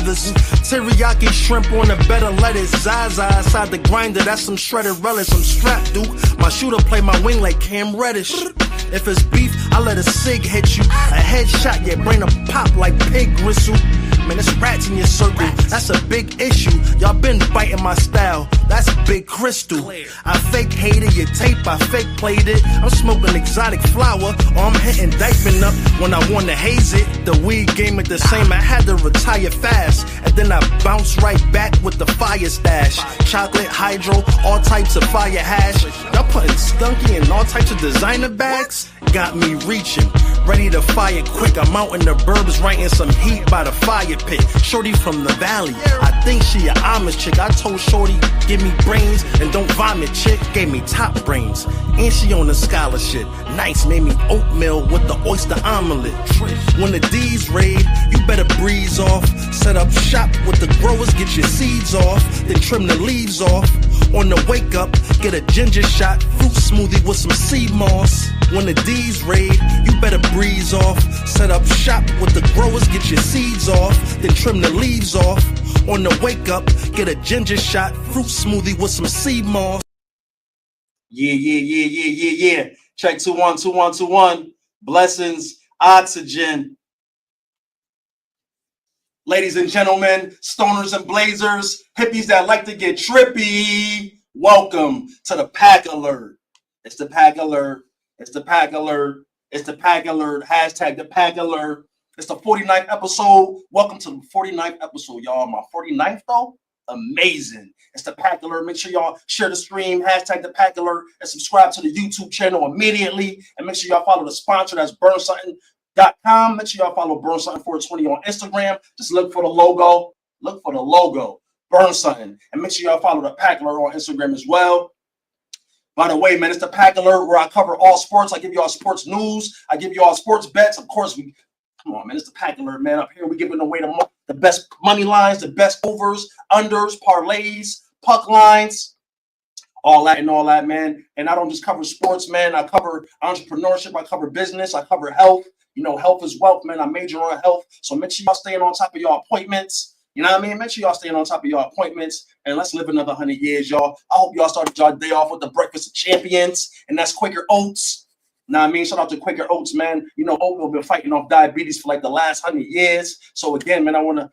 feathers. Teriyaki shrimp on a bed of lettuce. Zaza inside the grinder, that's some shredded relish. I'm strapped, Duke. My shooter play my wing like Cam Reddish. If it's beef, I let a cig hit you. A headshot, your brain a pop like pig gristle. Man, it's rats in your circle, that's a big issue. Y'all been biting my style, that's big crystal. I fake hated your tape, I fake played it. I'm smoking exotic flower, or I'm hitting diaping up when I wanna haze it. The weed game is the same, I had to retire fast. And then I bounce right back with the fire stash. Chocolate, hydro, all types of fire hash. Y'all putting skunky in all types of designer bags? Got me reaching, ready to fire quick. I'm out in the burbs writing some heat by the fire pit. Shorty from the valley, I think she a Amish chick. I told Shorty, give me brains and don't vomit, chick. Gave me top brains, and she on a scholarship. Nice, made me oatmeal with the oyster omelet. When the D's raid, you better breeze off. Set up shop with the growers, get your seeds off. Then trim the leaves off. On the wake up, get a ginger shot, fruit smoothie with some sea moss. When the D's raid, you better breeze off. Set up shop with the growers, get your seeds off. Then trim the leaves off. On the wake up, get a ginger shot, fruit smoothie with some sea moss. Yeah. Check 212121. Blessings, oxygen. Ladies and gentlemen, stoners and blazers, hippies that like to get trippy, welcome to the Pack Alert. It's the Pack Alert. It's the Pack Alert. It's the Pack Alert. Hashtag the Pack Alert. It's the 49th episode. Welcome to the 49th episode, y'all. My 49th, though? Amazing. It's the Pack Alert. Make sure y'all share the stream, hashtag the Pack Alert, and subscribe to the YouTube channel immediately. And make sure y'all follow the sponsor. That's BurnSuttinLLc. Make sure y'all follow BurnSuttin420 on Instagram. Just look for the logo. Look for the logo. BurnSuttin. And make sure y'all follow the Pack Alert on Instagram as well. By the way, man, it's the Pack Alert where I cover all sports. I give y'all sports news. I give y'all sports bets. Of course, come on, man. It's the Pack Alert, man. Up here, we giving away the best money lines, the best overs, unders, parlays, puck lines, all that, man. And I don't just cover sports, man. I cover entrepreneurship. I cover business. I cover health. You know, health is wealth, man. I major on health. So make sure y'all staying on top of your appointments. You know what I mean? Make sure y'all staying on top of your appointments. And let's live another 100 years, y'all. I hope y'all started your day off with the breakfast of champions. And that's Quaker Oats. You know what I mean? Shout out to Quaker Oats, man. You know, oatmeal been fighting off diabetes for like the last 100 years. So again, man, I want to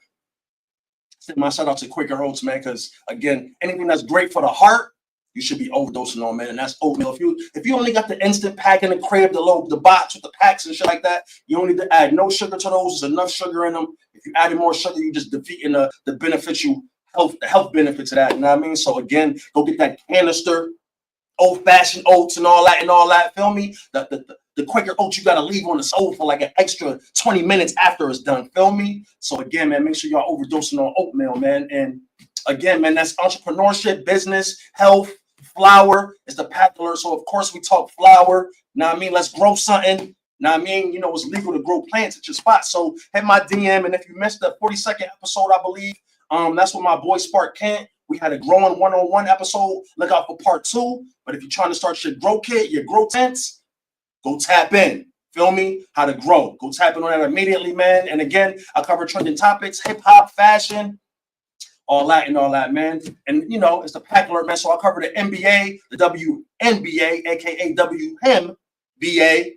send my shout out to Quaker Oats, man, because again, anything that's great for the heart, you should be overdosing on, man. And that's oatmeal. If you only got the instant pack in the crib, the box with the packs and shit like that, you don't need to add no sugar to those. There's enough sugar in them. If you add more sugar, you just defeating the beneficial health benefits of that. You know what I mean? So again, go get that canister, old-fashioned oats and all that. Feel me? The Quaker Oats you gotta leave on the stove for like an extra 20 minutes after it's done. Feel me? So again, man, make sure y'all overdosing on oatmeal, man. And again, man, that's entrepreneurship, business, health, flour. It's the Pack Alert. So of course we talk flour. Know what I mean? Let's grow something. Know what I mean? You know, it's legal to grow plants at your spot. So hit my DM. And if you missed the 42nd episode, I believe, that's with my boy Spark Kent. We had a growing one-on-one episode. Look out for part 2. But if you're trying to start your grow kit, your grow tents, go tap in. Feel me? How to grow. Go tap in on that immediately, man. And again, I cover trending topics, hip-hop, fashion, all that, man. And, you know, it's the Pack Alert, man. So I cover the NBA, the WNBA, a.k.a. WMBA.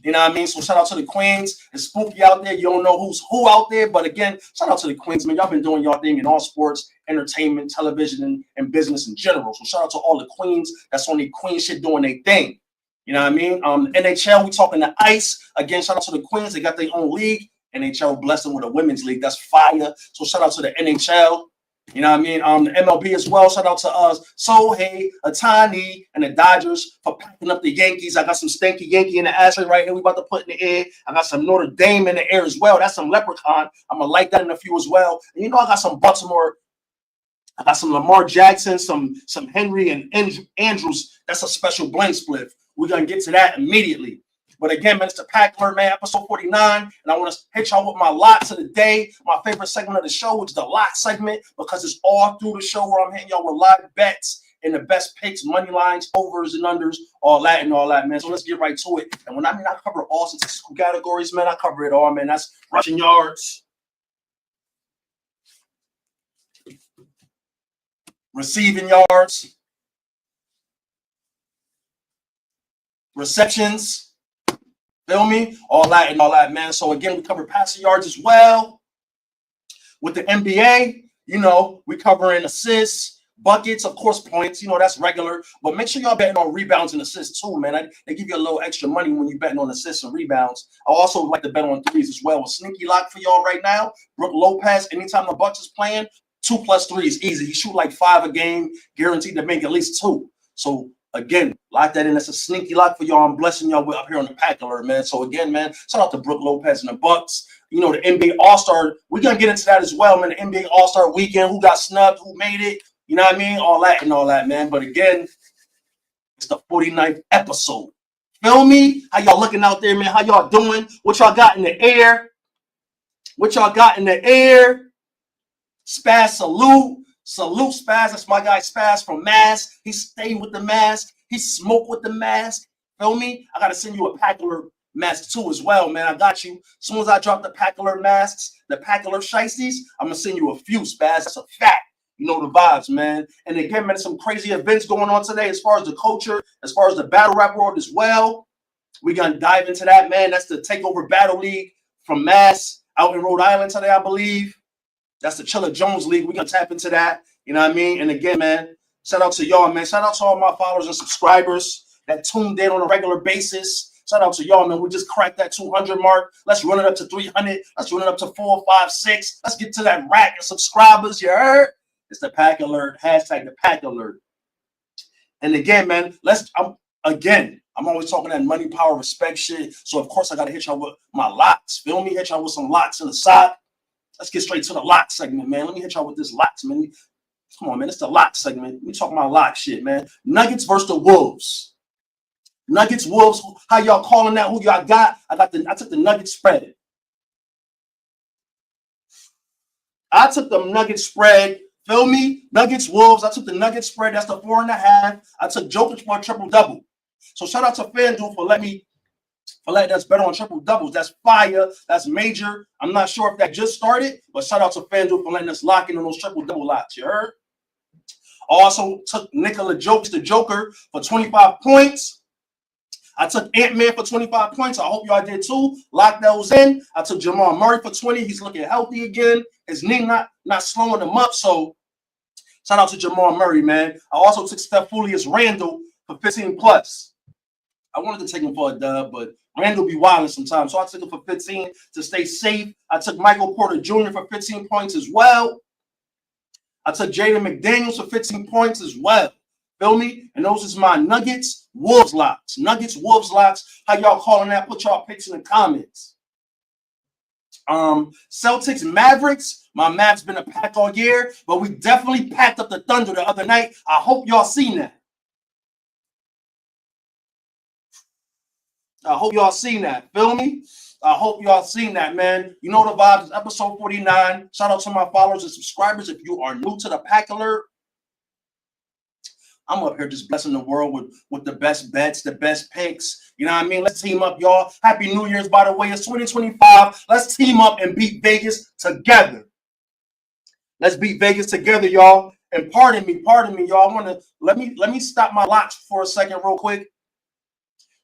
You know what I mean? So shout out to the queens. It's spooky out there. You don't know who's who out there. But again, shout out to the queens, man. Y'all been doing y'all thing in all sports, entertainment, television, and business in general. So shout out to all the queens that's on the queen shit doing their thing. You know what I mean? NHL, we talking the ice. Again, shout out to the queens. They got their own league. NHL blessed them with a women's league. That's fire. So shout out to the NHL. You know what I mean? The MLB as well. Shout out to us, Sohei, Ohtani, and the Dodgers for packing up the Yankees. I got some stanky Yankee in the ashtray right here. We about to put in the air. I got some Notre Dame in the air as well. That's some Leprechaun. I'm gonna like that in a few as well. And you know, I got some Baltimore. I got some Lamar Jackson, some Henry and Andrews. That's a special blend split. We're gonna get to that immediately. But again, man, it's the Pack Alert, man, episode 49. And I want to hit y'all with my lots of the day, my favorite segment of the show, which is the lot segment, because it's all through the show where I'm hitting y'all with live bets and the best picks, money lines, overs and unders, all that, man. So let's get right to it. And when I cover all statistical categories, man, I cover it all, man. That's rushing yards, receiving yards, receptions, feel me? All that, man. So again, we cover passing yards as well. With the NBA, you know, we covering assists, buckets, of course, points. You know, that's regular. But make sure y'all betting on rebounds and assists too, man. They give you a little extra money when you betting on assists and rebounds. I also like to bet on threes as well. A sneaky lock for y'all right now. Brook Lopez, anytime the Bucks is playing, 2+3 is easy. He shoot like 5 a game, guaranteed to make at least 2. So again, lock that in. That's a sneaky lock for y'all. I'm blessing y'all with up here on the Pack Alert, man. So again, man, shout out to Brook Lopez and the Bucks. You know, the NBA All-Star, we're going to get into that as well, man. The NBA All-Star weekend, who got snubbed, who made it, you know what I mean? All that, man. But again, it's the 49th episode. Feel me? How y'all looking out there, man? How y'all doing? What y'all got in the air? Spaz, salute. Salute, Spaz. That's my guy, Spaz from Mask. He stayed with the mask. He smoked with the mask. Feel me? I got to send you a Pack Alert mask too as well, man. I got you. As soon as I drop the Pack Alert masks, the Pack Alert shiesties, I'm going to send you a few, Spaz. That's a fact. You know the vibes, man. And again, man, there's some crazy events going on today as far as the culture, as far as the battle rap world as well. We're going to dive into that, man. That's the Takeover Battle League from Mass out in Rhode Island today, I believe. That's the Chilla Jones League. We're going to tap into that. You know what I mean? And again, man, shout out to y'all, man. Shout out to all my followers and subscribers that tuned in on a regular basis. Shout out to y'all, man. We just cracked that 200 mark. Let's run it up to 300. Let's run it up to 4, 5, 6. Let's get to that rack of subscribers. You heard? It's the Pack Alert. Hashtag the Pack Alert. And again, man, I'm always talking that money, power, respect shit. So, of course, I got to hit y'all with my locks. Feel me? Hit y'all with some locks in the side. Let's get straight to the lock segment, man. Let me hit y'all with this locks, man. Come on, man. It's the lock segment. We talking about lock shit, man. Nuggets versus the Wolves. Nuggets, Wolves. How y'all calling that? Who y'all got? I took the Nuggets spread. I took the Nuggets spread. Feel me? Nuggets, Wolves. I took the Nuggets spread. That's the 4.5. I took Jokic for a triple-double. So shout out to FanDuel for letting us bet on triple doubles. That's fire. That's major. I'm not sure if that just started, but shout out to FanDuel for letting us lock in on those triple double locks. You heard? Also took Nikola Jokic, the Joker, for 25 points. I took Ant-Man for 25 points. I hope y'all did too. Lock those in. I took Jamal Murray for 20. He's looking healthy again. His knee not slowing him up. So shout out to Jamal Murray, man. I also took Stephon Randall for 15 plus. I wanted to take him for a dub, but Randall be wilding sometimes. So I took him for 15 to stay safe. I took Michael Porter Jr. for 15 points as well. I took Jaden McDaniels for 15 points as well. Feel me? And those is my Nuggets, Wolves locks. Nuggets, Wolves locks. How y'all calling that? Put y'all picks in the comments. Celtics, Mavericks. My Mavs been a pack all year, but we definitely packed up the Thunder the other night. I hope y'all seen that. I hope y'all seen that. Feel me? I hope y'all seen that, man. You know the vibes. It's episode 49. Shout out to my followers and subscribers. If you are new to the Pack Alert, I'm up here just blessing the world with the best bets, the best picks. You know what I mean? Let's team up, y'all. Happy New Year's, by the way. It's 2025. Let's team up and beat Vegas together. Let's beat Vegas together, y'all. And pardon me, y'all. I want to let me stop my locks for a second, real quick.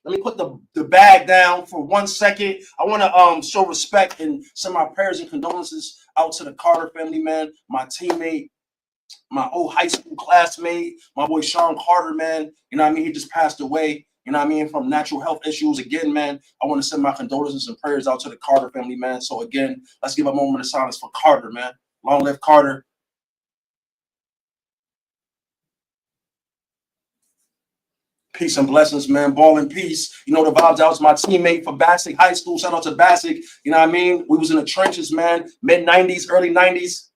Let me put the bag down for 1 second. I want to show respect and send my prayers and condolences out to the Carter family, man. My teammate, my old high school classmate, my boy Sean Carter, man. You know what I mean? He just passed away, you know what I mean, from natural health issues. Again, man, I want to send my condolences and prayers out to the Carter family, man. So again, let's give a moment of silence for Carter, man. Long live Carter. Peace and blessings, man. Ball and peace. You know the vibes. That was my teammate for Bassick High School. Shout out to Bassick. You know what I mean? We was in the trenches, man. Mid-90s, early 90s.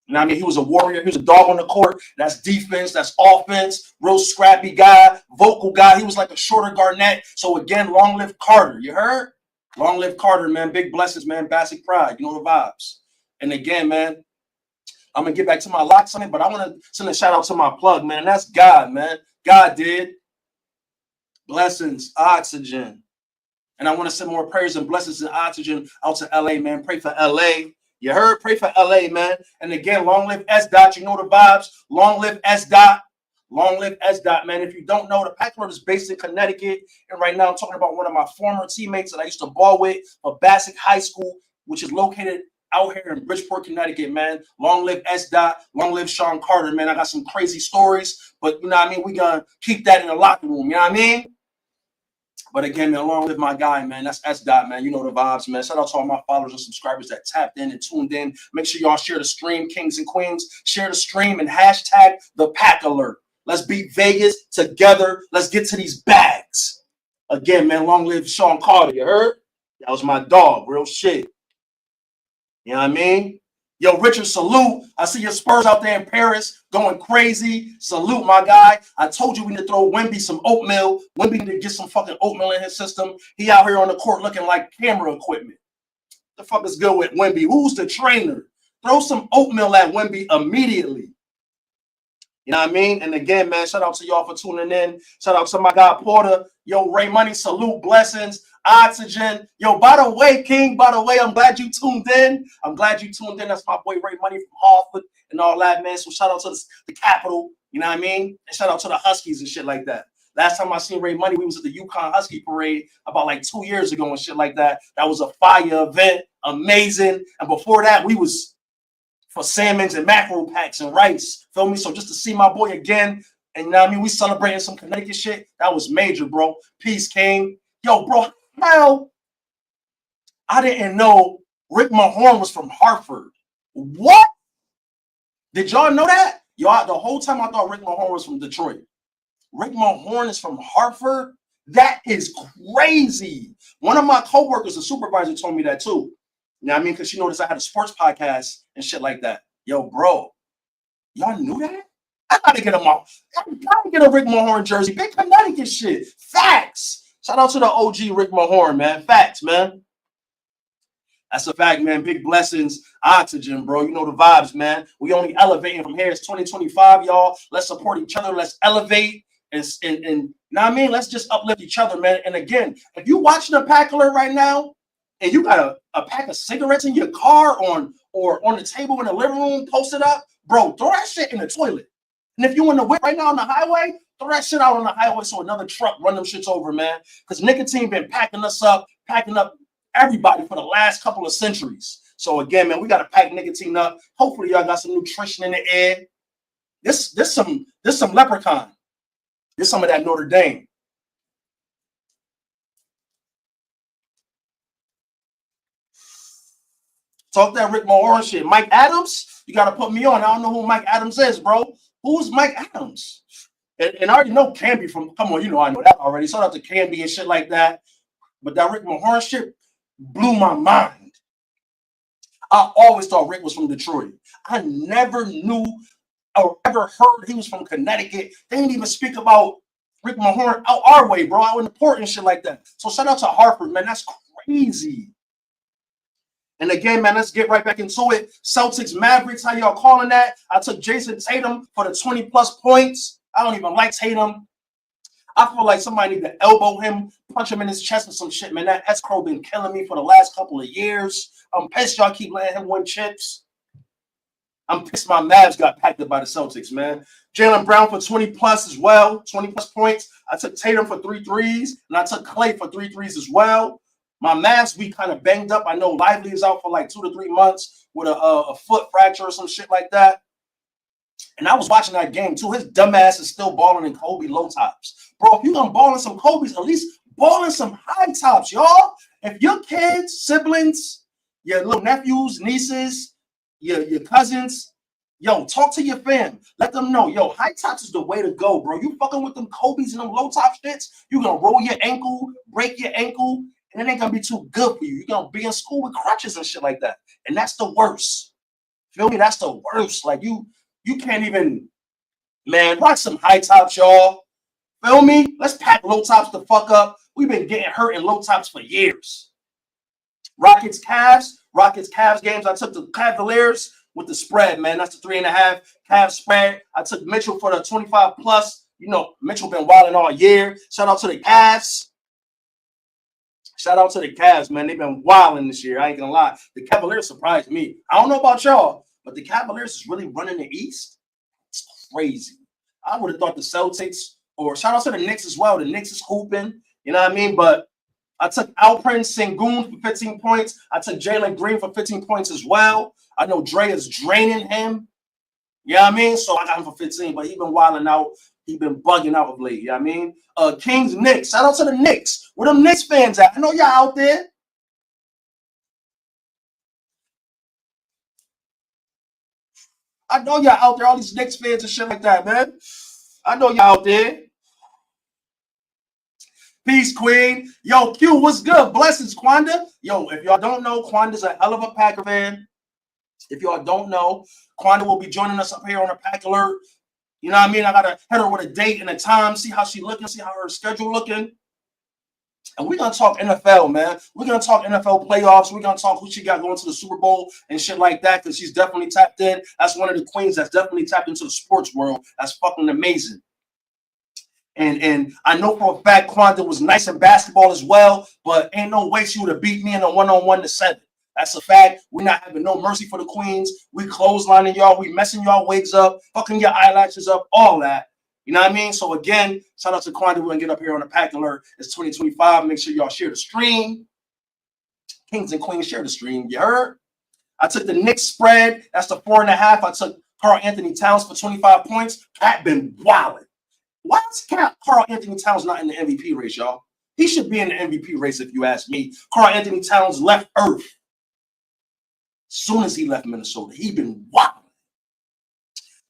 You know what I mean? He was a warrior. He was a dog on the court. That's defense. That's offense. Real scrappy guy. Vocal guy. He was like a shorter Garnett. So, again, long live Carter. You heard? Long live Carter, man. Big blessings, man. Bassick pride. You know the vibes. And, again, man, I'm going to get back to my locks on it, but I want to send a shout-out to my plug, man. That's God, man. God did. Blessings, oxygen. And I want to send more prayers and blessings and oxygen out to LA, man. Pray for LA. You heard? Pray for LA, man. And again, long live S. Dot. You know the vibes. Long live S. Dot. Long live S. Dot, man. If you don't know, the Pack Alert is based in Connecticut. And right now I'm talking about one of my former teammates that I used to ball with at Bassick High School, which is located out here in Bridgeport, Connecticut, man. Long live S. Dot. Long live Sean Carter, man. I got some crazy stories, but you know what I mean? We're going to keep that in the locker room, you know what I mean? But again, man, along with my guy, man, that's S. Dot, man. You know the vibes, man. Shout out to all my followers and subscribers that tapped in and tuned in. Make sure y'all share the stream, kings and queens. Share the stream and hashtag the Pack Alert. Let's beat Vegas together. Let's get to these bags. Again, man, long live Sean Carter. You heard? That was my dog. Real shit. You know what I mean? Yo, Richard, salute. I see your Spurs out there in Paris going crazy. Salute, my guy. I told you we need to throw Wemby some oatmeal. Wemby need to get some fucking oatmeal in his system. He out here on the court looking like camera equipment. The fuck is good with Wemby? Who's the trainer? Throw some oatmeal at Wemby immediately. You know what I mean? And again, man, shout out to y'all for tuning in. Shout out to my guy Porter. Yo, Ray Money, salute, blessings. Oxygen. Yo, by the way, King, by the way, I'm glad you tuned in. I'm glad you tuned in. That's my boy Ray Money from Hartford and all that, man. So shout out to the Capitol, you know what I mean? And shout out to the Huskies and shit like that. Last time I seen Ray Money, we was at the UConn Husky Parade about like 2 years ago and shit like that. That was a fire event, amazing. And before that, we was for salmons and mackerel packs and rice, feel me? So just to see my boy again, and you know what I mean? We celebrating some Connecticut shit. That was major, bro. Peace, King. Yo, bro, hell, I didn't know Rick Mahorn was from Hartford. What? Did y'all know that? Y'all, the whole time I thought Rick Mahorn was from Detroit. Rick Mahorn is from Hartford? That is crazy. One of my coworkers, the supervisor, told me that too. You know what I mean? Because she noticed I had a sports podcast and shit like that. Yo, bro, y'all knew that? I gotta get him off. I gotta get a Rick Mahorn jersey. Big Connecticut shit. Facts. Shout out to the OG Rick Mahorn, man. Facts, man. That's a fact, man. Big blessings. Oxygen, bro. You know the vibes, man. We only elevating from here. It's 2025, y'all. Let's support each other. Let's elevate. And you know what I mean? Let's just uplift each other, man. And again, if you're watching a Pack Alert right now, and you got a pack of cigarettes in your car or on the table in the living room posted up, bro, throw that shit in the toilet. And if you in the whip right now on the highway, throw that shit out on the highway so another truck run them shits over, man. Because nicotine been packing us up, packing up everybody for the last couple of centuries. So again, man, we got to pack nicotine up. Hopefully y'all got some nutrition in the air. This some Leprechaun. This some of that Notre Dame. Talk that Rick Mahorn shit. Mike Adams, you got to put me on. I don't know who Mike Adams is, bro. Who's Mike Adams? And I already know Canby from, come on, you know I know that already. Shout out to Canby and shit like that. But that Rick Mahorn shit blew my mind. I always thought Rick was from Detroit. I never knew or ever heard he was from Connecticut. They didn't even speak about Rick Mahorn out our way, bro, out in the port and shit like that. So shout out to Hartford, man. That's crazy. And again, man, let's get right back into it. Celtics, Mavericks, how y'all calling that? I took Jason Tatum for the 20-plus points. I don't even like Tatum. I feel like somebody need to elbow him, punch him in his chest or some shit, man. That escrow been killing me for the last couple of years. I'm pissed y'all keep letting him win chips. I'm pissed my Mavs got packed up by the Celtics, man. Jaylen Brown for 20-plus as well, 20-plus points. I took Tatum for 3 threes, and I took Clay for 3 threes as well. My Mavs, we kind of banged up. I know Lively is out for like 2 to 3 months with a foot fracture or some shit like that. And I was watching that game too. His dumb ass is still balling in Kobe low tops. Bro, if you're going to ball in some Kobe's, at least ball in some high tops, y'all. If your kids, siblings, your little nephews, nieces, your cousins, yo, talk to your fam. Let them know, yo, high tops is the way to go, bro. You fucking with them Kobe's and them low top shits, you're going to roll your ankle, break your ankle, and it ain't gonna be too good for you. You're gonna be in school with crutches and shit like that. And that's the worst. Feel me? That's the worst. Like you can't even, man, rock some high tops, y'all. Feel me? Let's pack low tops the fuck up. We've been getting hurt in low tops for years. Rockets, Cavs games. I took the Cavaliers with the spread, man. That's the 3.5 Cavs spread. I took Mitchell for the 25-plus. You know, Mitchell been wilding all year. Shout out to the Cavs. Shout out to the Cavs, man. They've been wilding this year. I ain't gonna lie. The Cavaliers surprised me. I don't know about y'all, but the Cavaliers is really running the East. It's crazy. I would have thought the Celtics, or shout out to the Knicks as well. The Knicks is hooping, you know what I mean? But I took Alperen Sengun for 15 points. I took Jalen Green for 15 points as well. I know Dre is draining him. You know what I mean? So I got him for 15, but he been wilding out. He been bugging out of late. You know what I mean? Kings, Knicks. Shout out to the Knicks. Where them Knicks fans at? I know y'all out there. I know y'all out there. All these Knicks fans and shit like that, man. I know y'all out there. Peace, Queen. Yo, Q, what's good? Blessings, Quanda. Yo, if y'all don't know, Quanda's a hell of a Packer fan. If y'all don't know, Quanda will be joining us up here on a Pack Alert. You know what I mean? I got to hit her with a date and a time, see how she looking, see how her schedule looking. And we're going to talk NFL, man. We're going to talk NFL playoffs. We're going to talk who she got going to the Super Bowl and shit like that, because she's definitely tapped in. That's one of the queens that's definitely tapped into the sports world. That's fucking amazing. And I know for a fact Quanda was nice in basketball as well, but ain't no way she would have beat me in a one-on-one to 7. That's a fact. We're not having no mercy for the queens. We clotheslining y'all. We messing y'all wigs up, fucking your eyelashes up, all that. You know what I mean? So again, shout out to Quanda. We're going to get up here on the Pack Alert. It's 2025. Make sure y'all share the stream. Kings and queens, share the stream. You heard? I took the Knicks spread. That's the 4.5. I took Karl Anthony Towns for 25 points. Cat been wilding. Why is Karl Anthony Towns not in the MVP race, y'all? He should be in the MVP race if you ask me. Karl Anthony Towns left Earth. Soon as he left Minnesota, he been wild.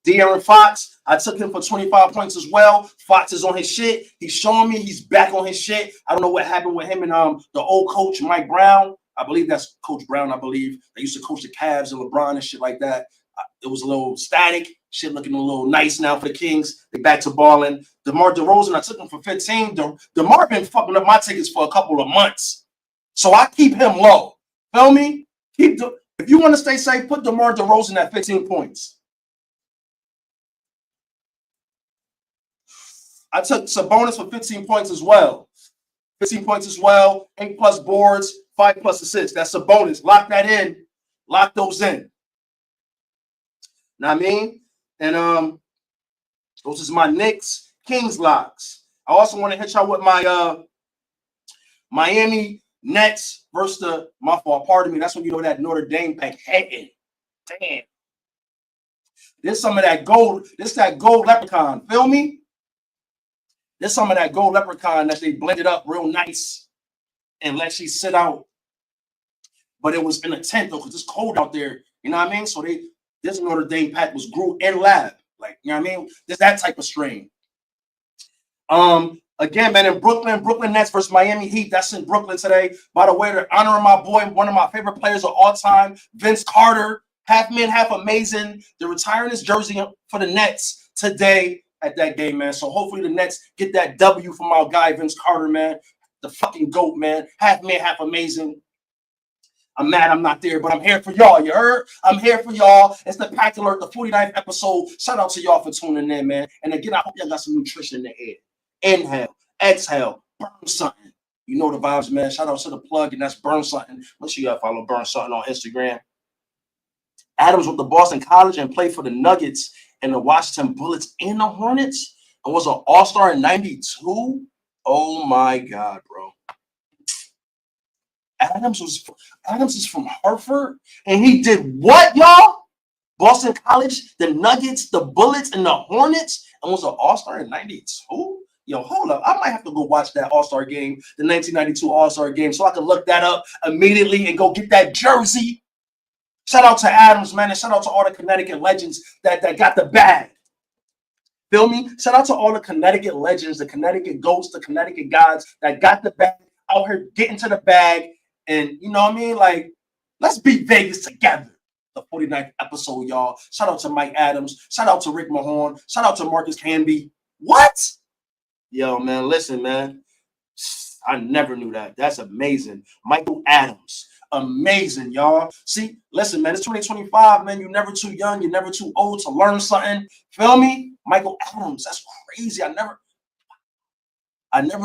De'Aaron Fox, I took him for 25 points as well. Fox is on his shit. He's showing me he's back on his shit. I don't know what happened with him and the old coach, Mike Brown. I believe that's Coach Brown, I believe. They used to coach the Cavs and LeBron and shit like that. It was a little static. Shit looking a little nice now for the Kings. They back to balling. DeMar DeRozan, I took him for 15. DeMar been fucking up my tickets for a couple of months. So I keep him low. Feel me? If you want to stay safe, put DeMar DeRozan at 15 points. I took Sabonis for 15 points as well. 15 points as well. 8+ boards, 5+ assists. That's Sabonis. Lock that in. Lock those in. Know what I mean? And those is my Knicks Kings locks. I also want to hit y'all with my Miami Nets versus pardon me. That's when you know that Notre Dame pack hitting. Damn. There's some of that gold. This that gold leprechaun. Feel me? There's some of that gold leprechaun that they blended up real nice and let she sit out. But it was in a tent though, because it's cold out there. You know what I mean? So this Notre Dame pack was grew in lab. Like, you know what I mean? There's that type of strain. Again, man, in Brooklyn Nets versus Miami Heat. That's in Brooklyn today. By the way, they're honoring my boy, one of my favorite players of all time, Vince Carter. Half man, half amazing. They're retiring his jersey for the Nets today at that game, man. So hopefully the Nets get that W from our guy, Vince Carter, man. The fucking GOAT, man. Half man, half amazing. I'm mad I'm not there, but I'm here for y'all. You heard? I'm here for y'all. It's the Pack Alert, the 49th episode. Shout out to y'all for tuning in, man. And again, I hope y'all got some nutrition in the head. Inhale, exhale, burn something. You know the vibes, man. Shout out to the plug, and that's Burn Suttin. Make sure y'all follow Burn Suttin on Instagram. Adams went to Boston College and played for the Nuggets and the Washington Bullets and the Hornets and was an all-star in 92. Oh, my God, bro. Adams is from Hartford, and he did what, y'all? Boston College, the Nuggets, the Bullets, and the Hornets, and was an all-star in 92? Yo, hold up. I might have to go watch that all-star game, the 1992 all-star game, so I can look that up immediately and go get that jersey. Shout out to Adams, man, and shout out to all the Connecticut legends that got the bag. Feel me? Shout out to all the Connecticut legends, the Connecticut goats, the Connecticut gods that got the bag, out here getting to the bag. And you know what I mean? Like, let's beat Vegas together. The 49th episode, y'all. Shout out to Mike Adams. Shout out to Rick Mahorn. Shout out to Marcus Canby. What? Yo, man, listen, man. I never knew that. That's amazing. Michael Adams. Amazing, y'all. See, listen, man, it's 2025, man. You're never too young. You're never too old to learn something. Feel me? Michael Adams. That's crazy. I never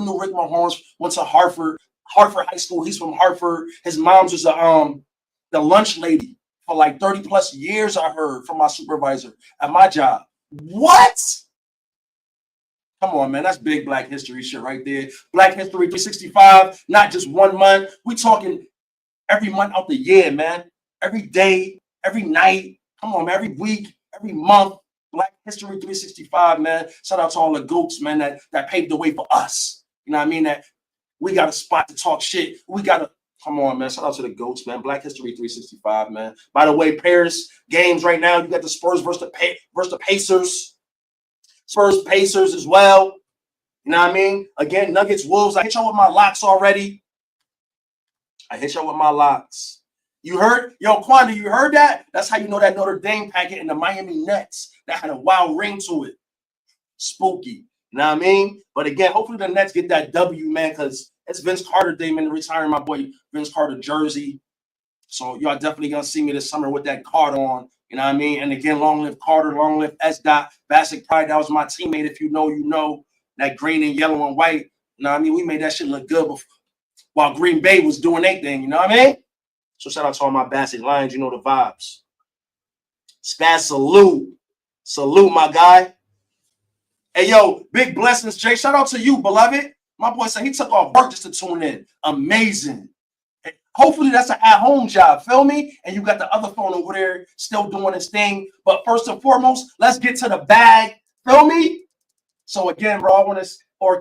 knew Rick Mahorn went to Hartford. Hartford High School. He's from Hartford. His mom's was the lunch lady for like 30 plus years, I heard from my supervisor at my job. What? Come on, man. That's big Black history shit right there. Black History 365, not just 1 month. We talking every month out the year, man. Every day, every night. Come on, man. Every week, every month. Black History 365, man. Shout out to all the goats, man, that paved the way for us. You know what I mean? That we got a spot to talk shit. We got to, come on, man. Shout out to the goats, man. Black History 365, man. By the way, Paris games right now. You got the Spurs versus the Pacers. Spurs Pacers as well. You know what I mean? Again, Nuggets Wolves. I hit y'all with my locks already. You heard? Yo, Quanda, you heard that? That's how you know that Notre Dame packet and the Miami Nets. That had a wild ring to it. Spooky. You know what I mean? But again, hopefully the Nets get that W, man, because it's Vince Carter Day, man, retiring my boy Vince Carter jersey. So y'all definitely going to see me this summer with that card on. You know what I mean? And again, long live Carter, long live S. Bassick Pride. That was my teammate. If you know, you know. That green and yellow and white. You know what I mean? We made that shit look good before, while Green Bay was doing their thing. You know what I mean? So shout out to all my Bassick Lions. You know the vibes. Spaz, salute. Salute, my guy. Hey, yo, big blessings, Jay. Shout out to you, beloved. My boy said he took off work just to tune in. Amazing. Hopefully that's an at-home job, feel me? And you got the other phone over there still doing its thing. But first and foremost, let's get to the bag, feel me? So again, bro,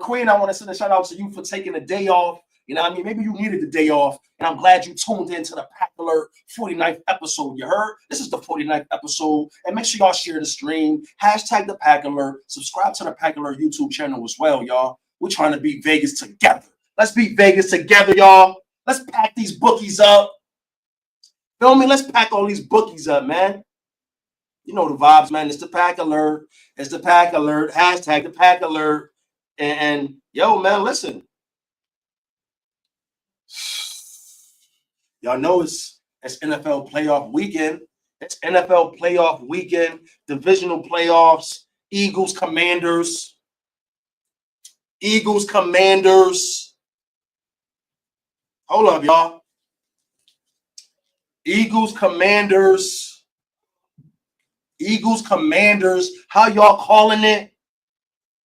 Queen, I want to send a shout out to you for taking a day off. You know what I mean? Maybe you needed the day off, and I'm glad you tuned into the Pack Alert 49th episode. You heard? This is the 49th episode, and make sure y'all share the stream. Hashtag the Pack Alert. Subscribe to the Pack Alert YouTube channel as well, y'all. We're trying to beat Vegas together. Let's beat Vegas together, y'all. Let's pack these bookies up. Feel me? Let's pack all these bookies up, man. You know the vibes, man. It's the Pack Alert. It's the Pack Alert. Hashtag the Pack Alert. And yo, man, listen. Y'all know it's NFL playoff weekend. It's NFL playoff weekend. Divisional playoffs. Eagles, Commanders. Eagles, Commanders. Hold up, y'all. Eagles, Commanders. Eagles, Commanders. How y'all calling it?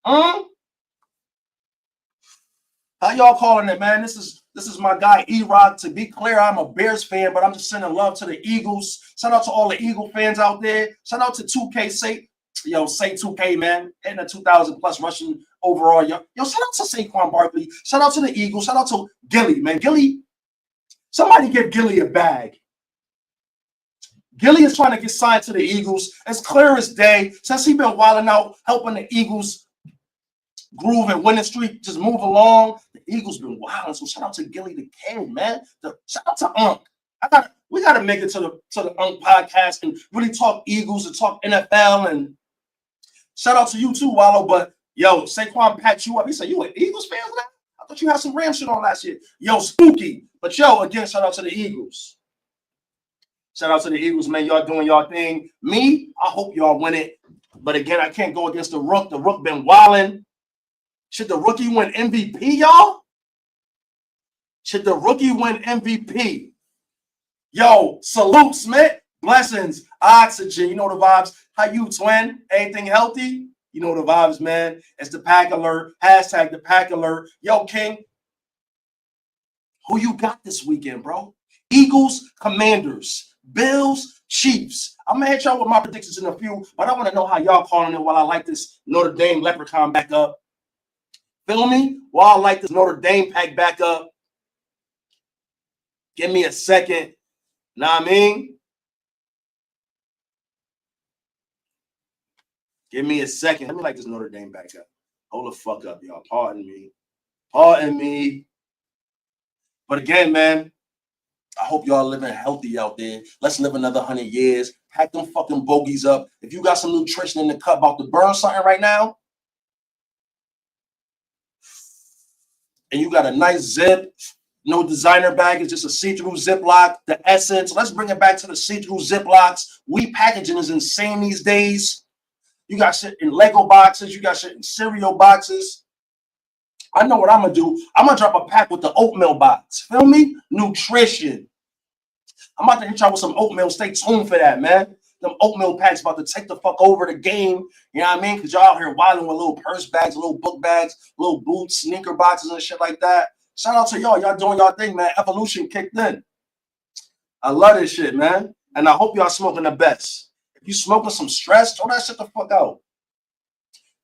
How y'all calling it, man? This is my guy E-Rock. To be clear, I'm a Bears fan, but I'm just sending love to the Eagles. Shout out to all the Eagle fans out there. Shout out to 2K. Say 2K, man. Hitting a 2,000 plus rushing overall. Yo, shout out to Saquon Barkley. Shout out to the Eagles. Shout out to Gilly, man. Gilly, somebody give Gilly a bag. Gilly is trying to get signed to the Eagles. It's clear as day. Since he's been wilding out, helping the Eagles groove and winning streak just move along. The Eagles been wilding. So shout out to Gilly the Kid, man. Shout out to Unk. We gotta make it to the Unk podcast and really talk Eagles and talk NFL. And shout out to you too, Wallow. But yo, Saquon packed you up. He said, "You an Eagles fan now? I thought you had some Rams shit on last year." Yo, spooky. But yo, again, shout out to the Eagles. Shout out to the Eagles, man. Y'all doing y'all thing. Me, I hope y'all win it. But again, I can't go against the Rook. The Rook been wilding. Should the rookie win MVP, y'all? Should the rookie win MVP? Yo, salute, Smith. Blessings. Oxygen. You know the vibes. How you, twin? Anything healthy? You know the vibes, man. It's the Pack Alert. Hashtag the Pack Alert. Yo, King, who you got this weekend, bro? Eagles, Commanders, Bills, Chiefs. I'm going to hit y'all with my predictions in a few, but I want to know how y'all calling it while I like this Notre Dame Leprechaun back up. Feel me? While I like this Notre Dame pack back up. Give me a second. Know what I mean? Give me a second. Let me like this Notre Dame back up. Hold the fuck up, y'all. Pardon me. Pardon me. But again, man, I hope y'all living healthy out there. Let's live another 100 years. Pack them fucking bogeys up. If you got some nutrition in the cup, about to burn something right now, and you got a nice zip, no designer bag, it's just a see-through Ziploc, the essence. Let's bring it back to the see-through Ziplocs. We packaging is insane these days. You got shit in Lego boxes. You got shit in cereal boxes. I know what I'm gonna do. I'm gonna drop a pack with the oatmeal box. Feel me? Nutrition. I'm about to hit y'all with some oatmeal. Stay tuned for that, man. Them oatmeal packs about to take the fuck over the game. You know what I mean? Because y'all out here wilding with little purse bags, little book bags, little boots, sneaker boxes, and shit like that. Shout out to y'all. Y'all doing y'all thing, man. Evolution kicked in. I love this shit, man. And I hope y'all smoking the best. If you smoking some stress, throw that shit the fuck out.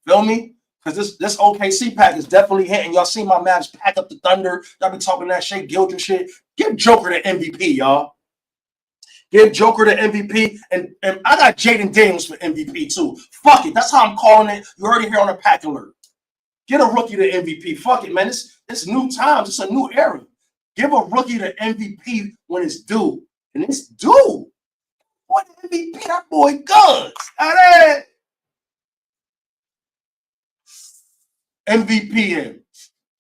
Feel me? Because this OKC pack is definitely hitting. Y'all see my Mavs pack up the Thunder. Y'all be talking that Shea Gildren shit. Give Joker the MVP, y'all. Give Joker the MVP. And I got Jaden Daniels for MVP too. Fuck it. That's how I'm calling it. You already here on the pack alert. Get a rookie the MVP. Fuck it, man. It's new times. It's a new era. Give a rookie the MVP when it's due. And it's due. What MVP? That boy good. MVP in.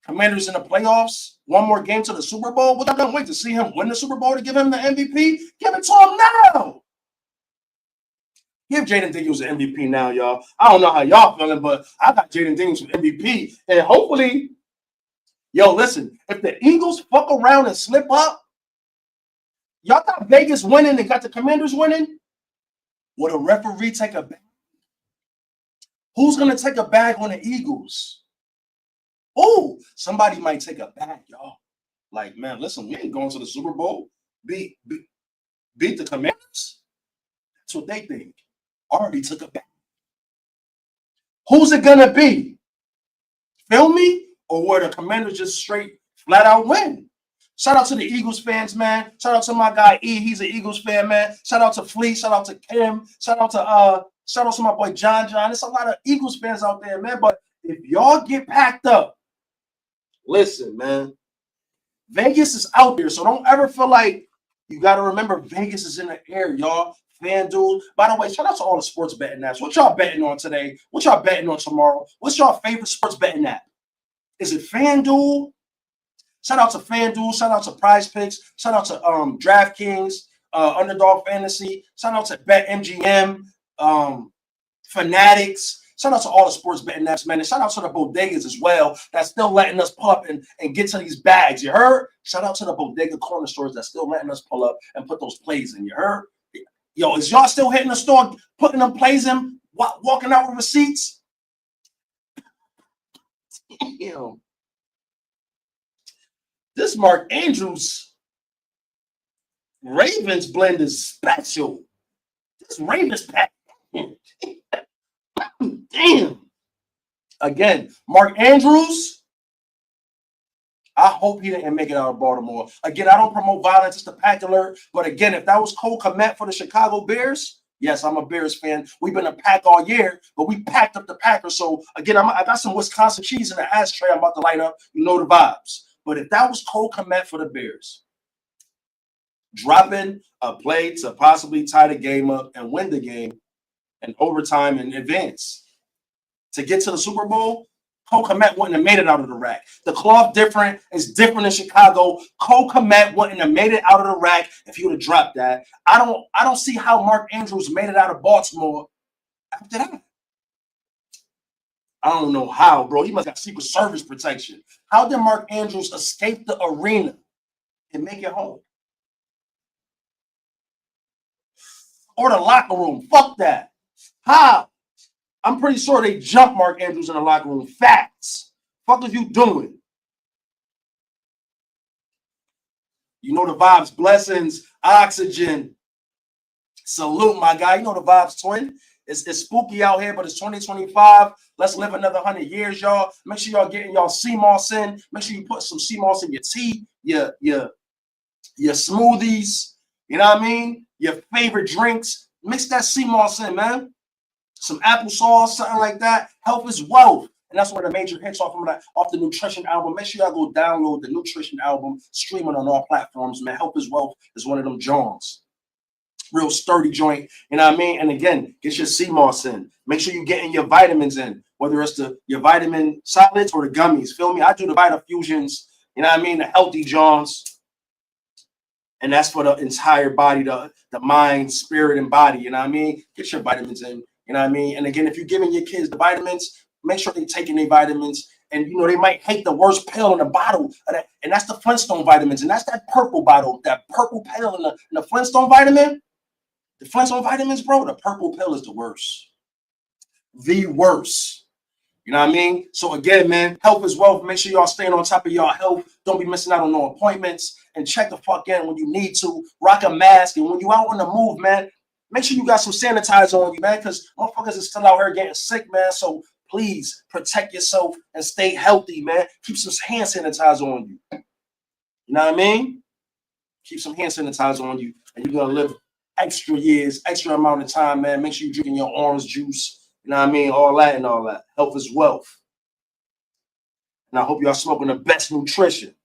Commanders in the playoffs. One more game to the Super Bowl. What I don't wait to see him win the Super Bowl to give him the MVP. Give it to him now. Give Jaden Daniels the MVP now, y'all. I don't know how y'all feeling, but I got Jaden Daniels for MVP. And hopefully, yo, listen, if the Eagles fuck around and slip up, y'all got Vegas winning and got the Commanders winning. Would a referee take a bag? Who's going to take a bag on the Eagles? Oh, somebody might take a bag, y'all. Like, man, listen, we ain't going to the Super Bowl. Beat the Commanders? That's what they think. Already took a bag. Who's it going to be? Feel me? Or were the Commanders just straight flat out win? Shout out to the Eagles fans, man. Shout out to my guy E. He's an Eagles fan, man. Shout out to Fleet. Shout out to Kim. Shout out to my boy John. There's a lot of Eagles fans out there, man. But if y'all get packed up, listen, man. Vegas is out there, so don't ever feel like you got to remember Vegas is in the air, y'all. FanDuel. By the way, shout out to all the sports betting apps. What y'all betting on today? What y'all betting on tomorrow? What's y'all favorite sports betting app? Is it FanDuel? Shout out to FanDuel. Shout out to Prize Picks. Shout out to DraftKings, Underdog Fantasy. Shout out to BetMGM, Fanatics. Shout out to all the sports betting apps, man. And shout out to the bodegas as well that's still letting us pull up and get to these bags. You heard? Shout out to the bodega corner stores that's still letting us pull up and put those plays in. You heard? Yo, is y'all still hitting the store, putting them plays in, walking out with receipts? Yo. This Mark Andrews Ravens blend is special. This Ravens pack. Damn. Again, Mark Andrews, I hope he didn't make it out of Baltimore. Again, I don't promote violence. It's the pack alert. But again, if that was Cole Kmet for the Chicago Bears, yes, I'm a Bears fan. We've been a pack all year, but we packed up the Packers. So again, I got some Wisconsin cheese in the ashtray I'm about to light up. You know the vibes. But if that was Cole Kmet for the Bears, dropping a play to possibly tie the game up and win the game in overtime in advance to get to the Super Bowl, Cole Kmet wouldn't have made it out of the rack. The cloth is different in Chicago. Cole Kmet wouldn't have made it out of the rack if he would have dropped that. I don't see how Mark Andrews made it out of Baltimore after that. I don't know how, bro. He must have Secret Service protection. How did Mark Andrews escape the arena and make it home? Or the locker room. Fuck that. How? I'm pretty sure they jumped Mark Andrews in the locker room. Facts. Fuck are you doing? You know the vibes. Blessings. Oxygen. Salute, my guy. You know the vibes, twin. It's spooky out here, but it's 2025. Let's live another 100 years, y'all. Make sure y'all getting y'all sea moss in. Make sure you put some sea moss in your tea, your smoothies. You know what I mean? Your favorite drinks. Mix that sea moss in, man. Some applesauce, something like that. Health is wealth. And that's one of the major hits off the Nutrition album. Make sure y'all go download the Nutrition album, stream it on all platforms, man. Health is wealth is one of them Johns. Real sturdy joint, you know what I mean? And again, get your sea moss in. Make sure you're getting your vitamins in, whether it's your vitamin solids or the gummies. Feel me? I do the Vita Fusions, you know what I mean? The healthy Johns. And that's for the entire body, the mind, spirit, and body, you know what I mean? Get your vitamins in, you know what I mean? And again, if you're giving your kids the vitamins, make sure they're taking their vitamins. And, you know, they might hate the worst pill in the bottle. And that's the Flintstone vitamins. And that's that purple bottle, that purple pill in the Flintstone vitamin. The Flintstone vitamins, bro, the purple pill is the worst. The worst. You know what I mean? So again, man, health is wealth. Make sure y'all staying on top of y'all health. Don't be missing out on no appointments. And check the fuck in when you need to. Rock a mask. And when you out on the move, man, make sure you got some sanitizer on you, man, because motherfuckers is still out here getting sick, man. So please protect yourself and stay healthy, man. Keep some hand sanitizer on you. You know what I mean? Keep some hand sanitizer on you, and you're going to live extra years, extra amount of time, man. Make sure you're drinking your orange juice. You know what I mean? All that and all that. Health is wealth. And I hope y'all smoking the best nutrition.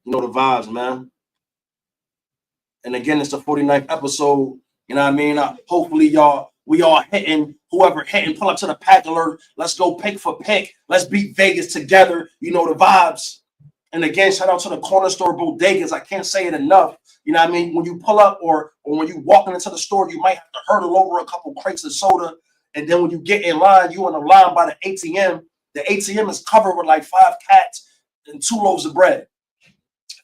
You know the vibes, man. And again, it's the 49th episode. You know what I mean? Hopefully, we all hitting, whoever hitting, pull up to the pack alert. Let's go pick for pick. Let's beat Vegas together. You know the vibes. And again, shout out to the corner store bodegas. I can't say it enough. You know what I mean? When you pull up or when you walking into the store, you might have to hurdle over a couple crates of soda. And then when you get in line, you in a line by the ATM. The ATM is covered with like 5 cats and 2 loaves of bread.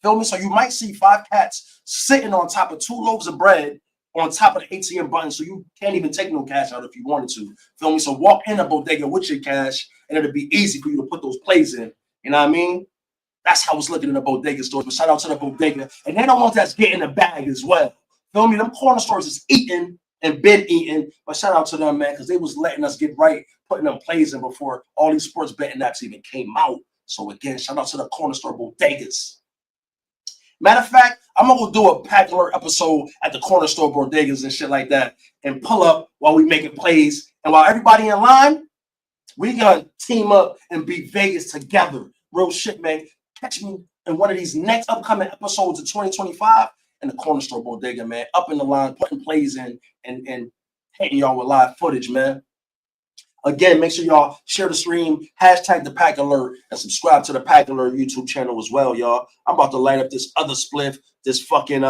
Feel me? So you might see 5 cats sitting on top of 2 loaves of bread on top of the ATM button, so you can't even take no cash out if you wanted to. Feel me? So walk in a bodega with your cash, and it'll be easy for you to put those plays in. You know what I mean? That's how it's looking in the bodega stores. But shout out to the bodega. And they're the ones that's getting the bag as well. Feel me? Them corner stores is eating and been eating. But shout out to them, man, because they was letting us get right, putting them plays in before all these sports betting apps even came out. So again, shout out to the corner store bodegas. Matter of fact, I'm gonna go do a pack alert episode at the corner store bodegas and shit like that, and pull up while we making plays, and while everybody in line, we gonna team up and beat Vegas together. Real shit, man. Catch me in one of these next upcoming episodes of 2025 in the corner store bodega, man. Up in the line, putting plays in and hitting y'all with live footage, man. Again, make sure y'all share the stream, hashtag the pack alert, and subscribe to the pack alert YouTube channel as well, y'all. I'm about to light up this other spliff, this fucking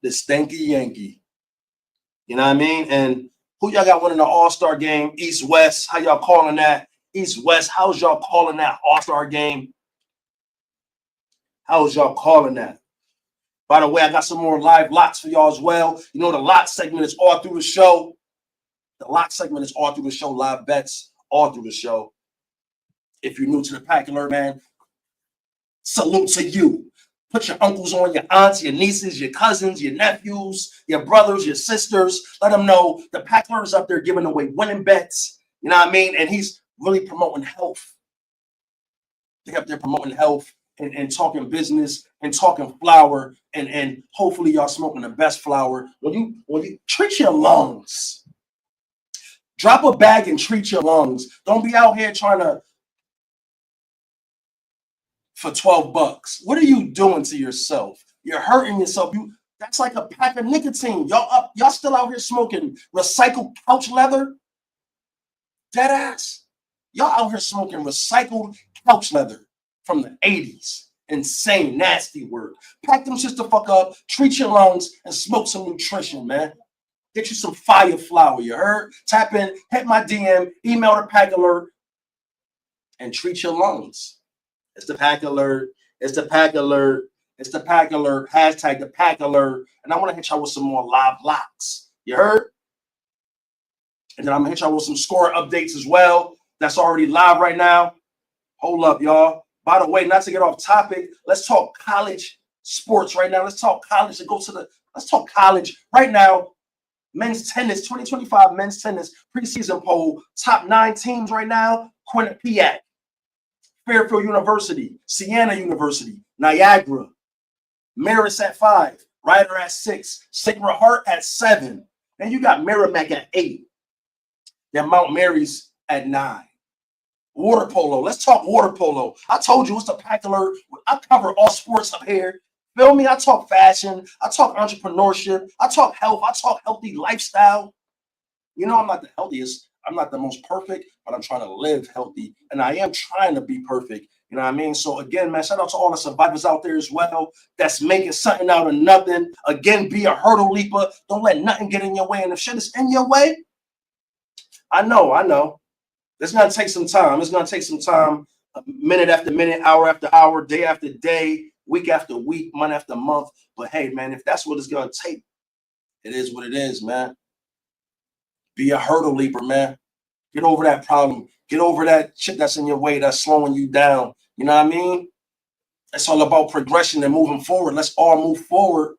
this stanky Yankee. You know what I mean? And who y'all got winning the All-Star game? East West. How y'all calling that? East West. How's y'all calling that All-Star game? How's y'all calling that? By the way, I got some more live lots for y'all as well. You know, the lot segment is all through the show. The lot segment is all through the show. Live bets all through the show. If you're new to the pack alert, man, salute to you. Put your uncles on, your aunts, your nieces, your cousins, your nephews, your brothers, your sisters. Let them know the pack alert is up there giving away winning bets. You know what I mean? And he's really promoting health. They're up there promoting health. And talking business and talking flour and hopefully y'all smoking the best flour. When you treat your lungs, drop a bag and treat your lungs. Don't be out here trying to for $12. What are you doing to yourself? You're hurting yourself. That's like a pack of nicotine. Y'all still out here smoking recycled couch leather? Dead ass. Y'all out here smoking recycled couch leather from the 80s. Insane, nasty word. Pack them shits the fuck up, treat your lungs, and smoke some nutrition, man. Get you some fire flour, you heard? Tap in, hit my DM, email the pack alert, and treat your lungs. It's the pack alert. It's the pack alert. It's the pack alert. Hashtag the pack alert. And I want to hit y'all with some more live locks. You heard? And then I'm going to hit y'all with some score updates as well. That's already live right now. Hold up, y'all. By the way, not to get off topic, let's talk college sports right now. Let's talk college and let's talk college right now. Men's tennis, 2025 men's tennis preseason poll. Top 9 teams right now. Quinnipiac, Fairfield University, Siena University, Niagara, Marist at 5, Rider at 6, Sacred Heart at 7. Then you got Merrimack at 8. Then Mount Mary's at 9. Water polo. Let's talk water polo. I told you it's the pack alert. I cover all sports up here. Feel me? I talk fashion. I talk entrepreneurship. I talk health. I talk healthy lifestyle. You know, I'm not the healthiest. I'm not the most perfect, but I'm trying to live healthy. And I am trying to be perfect. You know what I mean? So again, man, shout out to all the survivors out there as well that's making something out of nothing. Again, be a hurdle leaper. Don't let nothing get in your way. And if shit is in your way, I know. It's gonna take some time. It's gonna take some time, minute after minute, hour after hour, day after day, week after week, month after month. But hey, man, if that's what it's gonna take, it is what it is, man. Be a hurdle leaper, man. Get over that problem. Get over that shit that's in your way that's slowing you down. You know what I mean? It's all about progression and moving forward. Let's all move forward.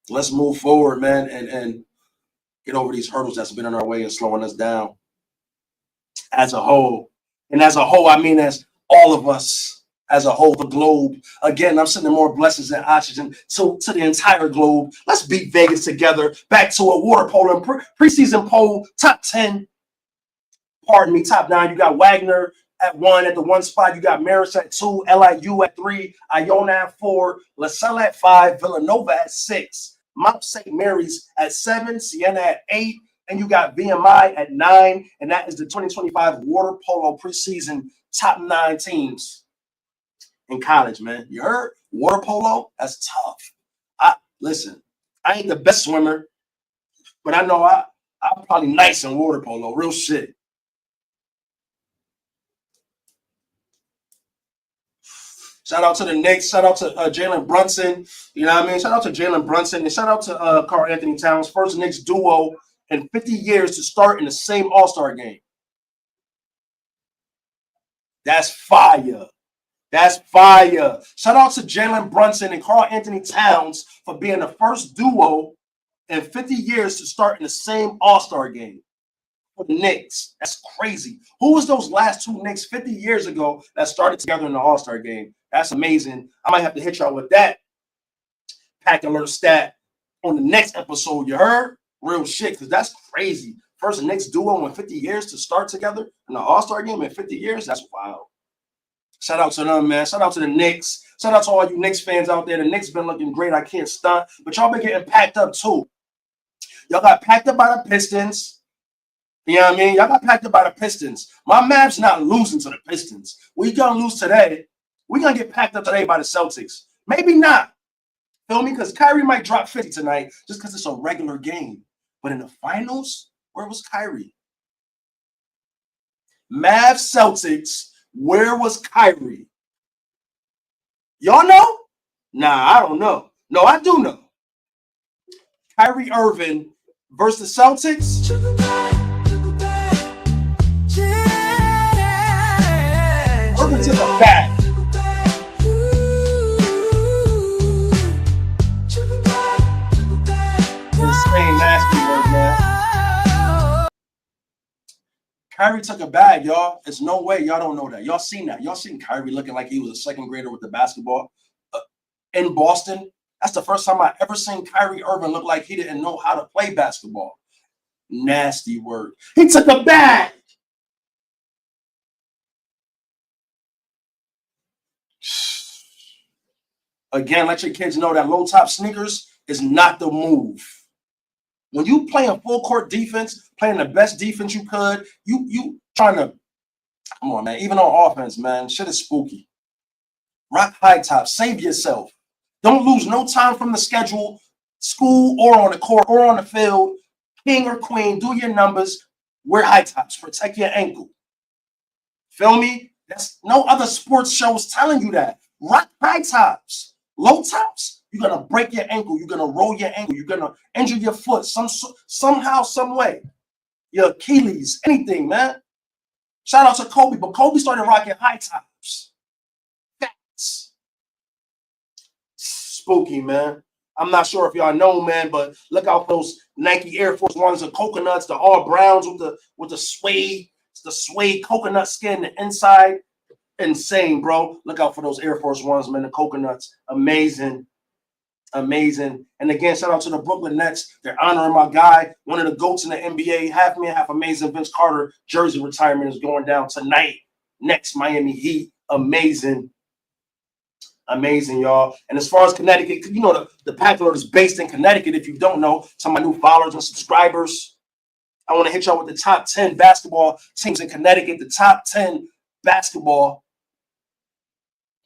Let's move forward, man, and get over these hurdles that's been in our way and slowing us down as a whole. And as a whole, I mean as all of us as a whole, the globe. Again, I'm sending more blessings and oxygen to the entire globe. Let's beat Vegas together. Back to a water polo preseason poll, top 10. Pardon me, top 9. You got Wagner at 1 at the 1 spot. You got Maris at 2, LIU at 3, Iona at 4, LaSalle at 5, Villanova at 6, Mount St. Mary's at 7, Siena at 8, and you got VMI at 9, and that is the 2025 water polo preseason top 9 teams in college, man. You heard? Water polo? That's tough. Listen, I ain't the best swimmer, but I know I'm probably nice in water polo. Real shit. Shout out to the Knicks. Shout out to Jalen Brunson. You know what I mean? Shout out to Jalen Brunson. And shout out to Karl Anthony Towns. First Knicks duo in 50 years to start in the same All-Star game. That's fire. That's fire. Shout out to Jalen Brunson and Karl Anthony Towns for being the first duo in 50 years to start in the same All-Star game for the Knicks. That's crazy. Who was those last two Knicks 50 years ago that started together in the All-Star game? That's amazing. I might have to hit y'all with that pack alert stat on the next episode. You heard? Real shit, because that's crazy. First Knicks duo in 50 years to start together in the All-Star game in 50 years. That's wild. Shout out to them, man. Shout out to the Knicks. Shout out to all you Knicks fans out there. The Knicks been looking great. I can't stunt. But y'all been getting packed up too. Y'all got packed up by the Pistons. You know what I mean? Y'all got packed up by the Pistons. My Mavs not losing to the Pistons. We gonna lose today. We gonna get packed up today by the Celtics. Maybe not. Feel me? Because Kyrie might drop 50 tonight just because it's a regular game. But in the finals, where was Kyrie? Mavs Celtics. Where was Kyrie? Y'all know? Nah, I don't know. No, I do know. Kyrie Irving versus the Celtics. Irving to the back. Insane, nasty word, man. Kyrie took a bag, y'all. There's no way y'all don't know that. Y'all seen that. Y'all seen Kyrie looking like he was a second grader with the basketball in Boston. That's the first time I ever seen Kyrie Irving look like he didn't know how to play basketball. Nasty word. He took a bag. Again, let your kids know that low top sneakers is not the move. When you playing full court defense, playing the best defense you could, you trying to, come on, man, even on offense, man, shit is spooky. Rock high tops, save yourself. Don't lose no time from the schedule, school or on the court or on the field. King or queen, do your numbers, wear high tops, protect your ankle. Feel me? That's no other sports shows telling you that. Rock high tops. Low tops, you're going to break your ankle. You're going to roll your ankle. You're going to injure your foot somehow, some way. Your Achilles, anything, man. Shout out to Kobe, but Kobe started rocking high tops. Facts. Spooky, man. I'm not sure if y'all know, man, but look out for those Nike Air Force Ones, the coconuts, the all browns with the suede coconut skin, the inside. Insane, bro. Look out for those Air Force Ones, man. The coconuts. Amazing. Amazing. And again, shout out to the Brooklyn Nets. They're honoring my guy, one of the GOATs in the NBA. Half man, half amazing. Vince Carter jersey retirement is going down tonight. Next, Miami Heat. Amazing. Amazing, y'all. And as far as Connecticut, you know the Pack Alert is based in Connecticut. If you don't know, some of my new followers and subscribers. I want to hit y'all with the top 10 basketball teams in Connecticut. The top 10 basketball.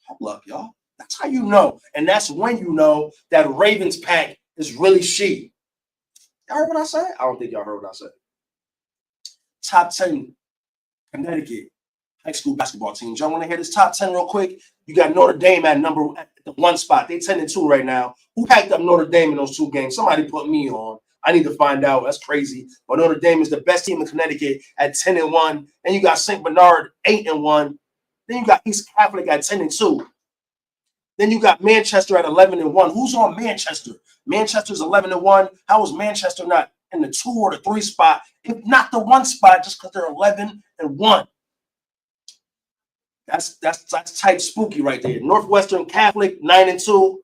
Hold up, y'all. That's how you know. And that's when you know that Ravens pack is really she. Y'all heard what I said? I don't think y'all heard what I said. Top 10 Connecticut high school basketball teams. Y'all want to hear this top 10 real quick? You got Notre Dame at the 1 spot. They 10-2 right now. Who packed up Notre Dame in those 2 games? Somebody put me on. I need to find out. That's crazy. But Notre Dame is the best team in Connecticut at 10-1. Then you got St. Bernard 8-1. Then you got East Catholic at 10-2. Then you got Manchester at 11-1. Who's on Manchester? Manchester's 11-1. How is Manchester not in the 2 or the 3 spot, if not the 1 spot, just because they're 11-1? That's type spooky right there. Northwestern Catholic 9-2.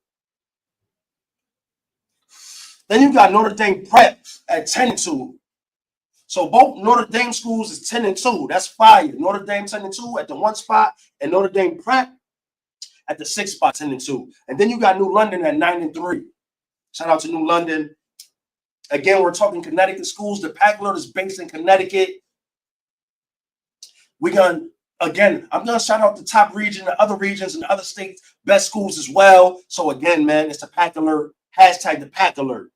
Then you got Notre Dame Prep at 10-2. So both Notre Dame schools is 10-2. That's fire. Notre Dame 10-2 at the 1 spot, and Notre Dame Prep at the 6 spot, 10-2. And then you got New London at 9-3. Shout out to New London. Again, we're talking Connecticut schools. The Pack Alert is based in Connecticut. I'm gonna shout out the top region, the other regions, and the other states, best schools as well. So again, man, it's the Pack Alert. Hashtag the Pack Alert.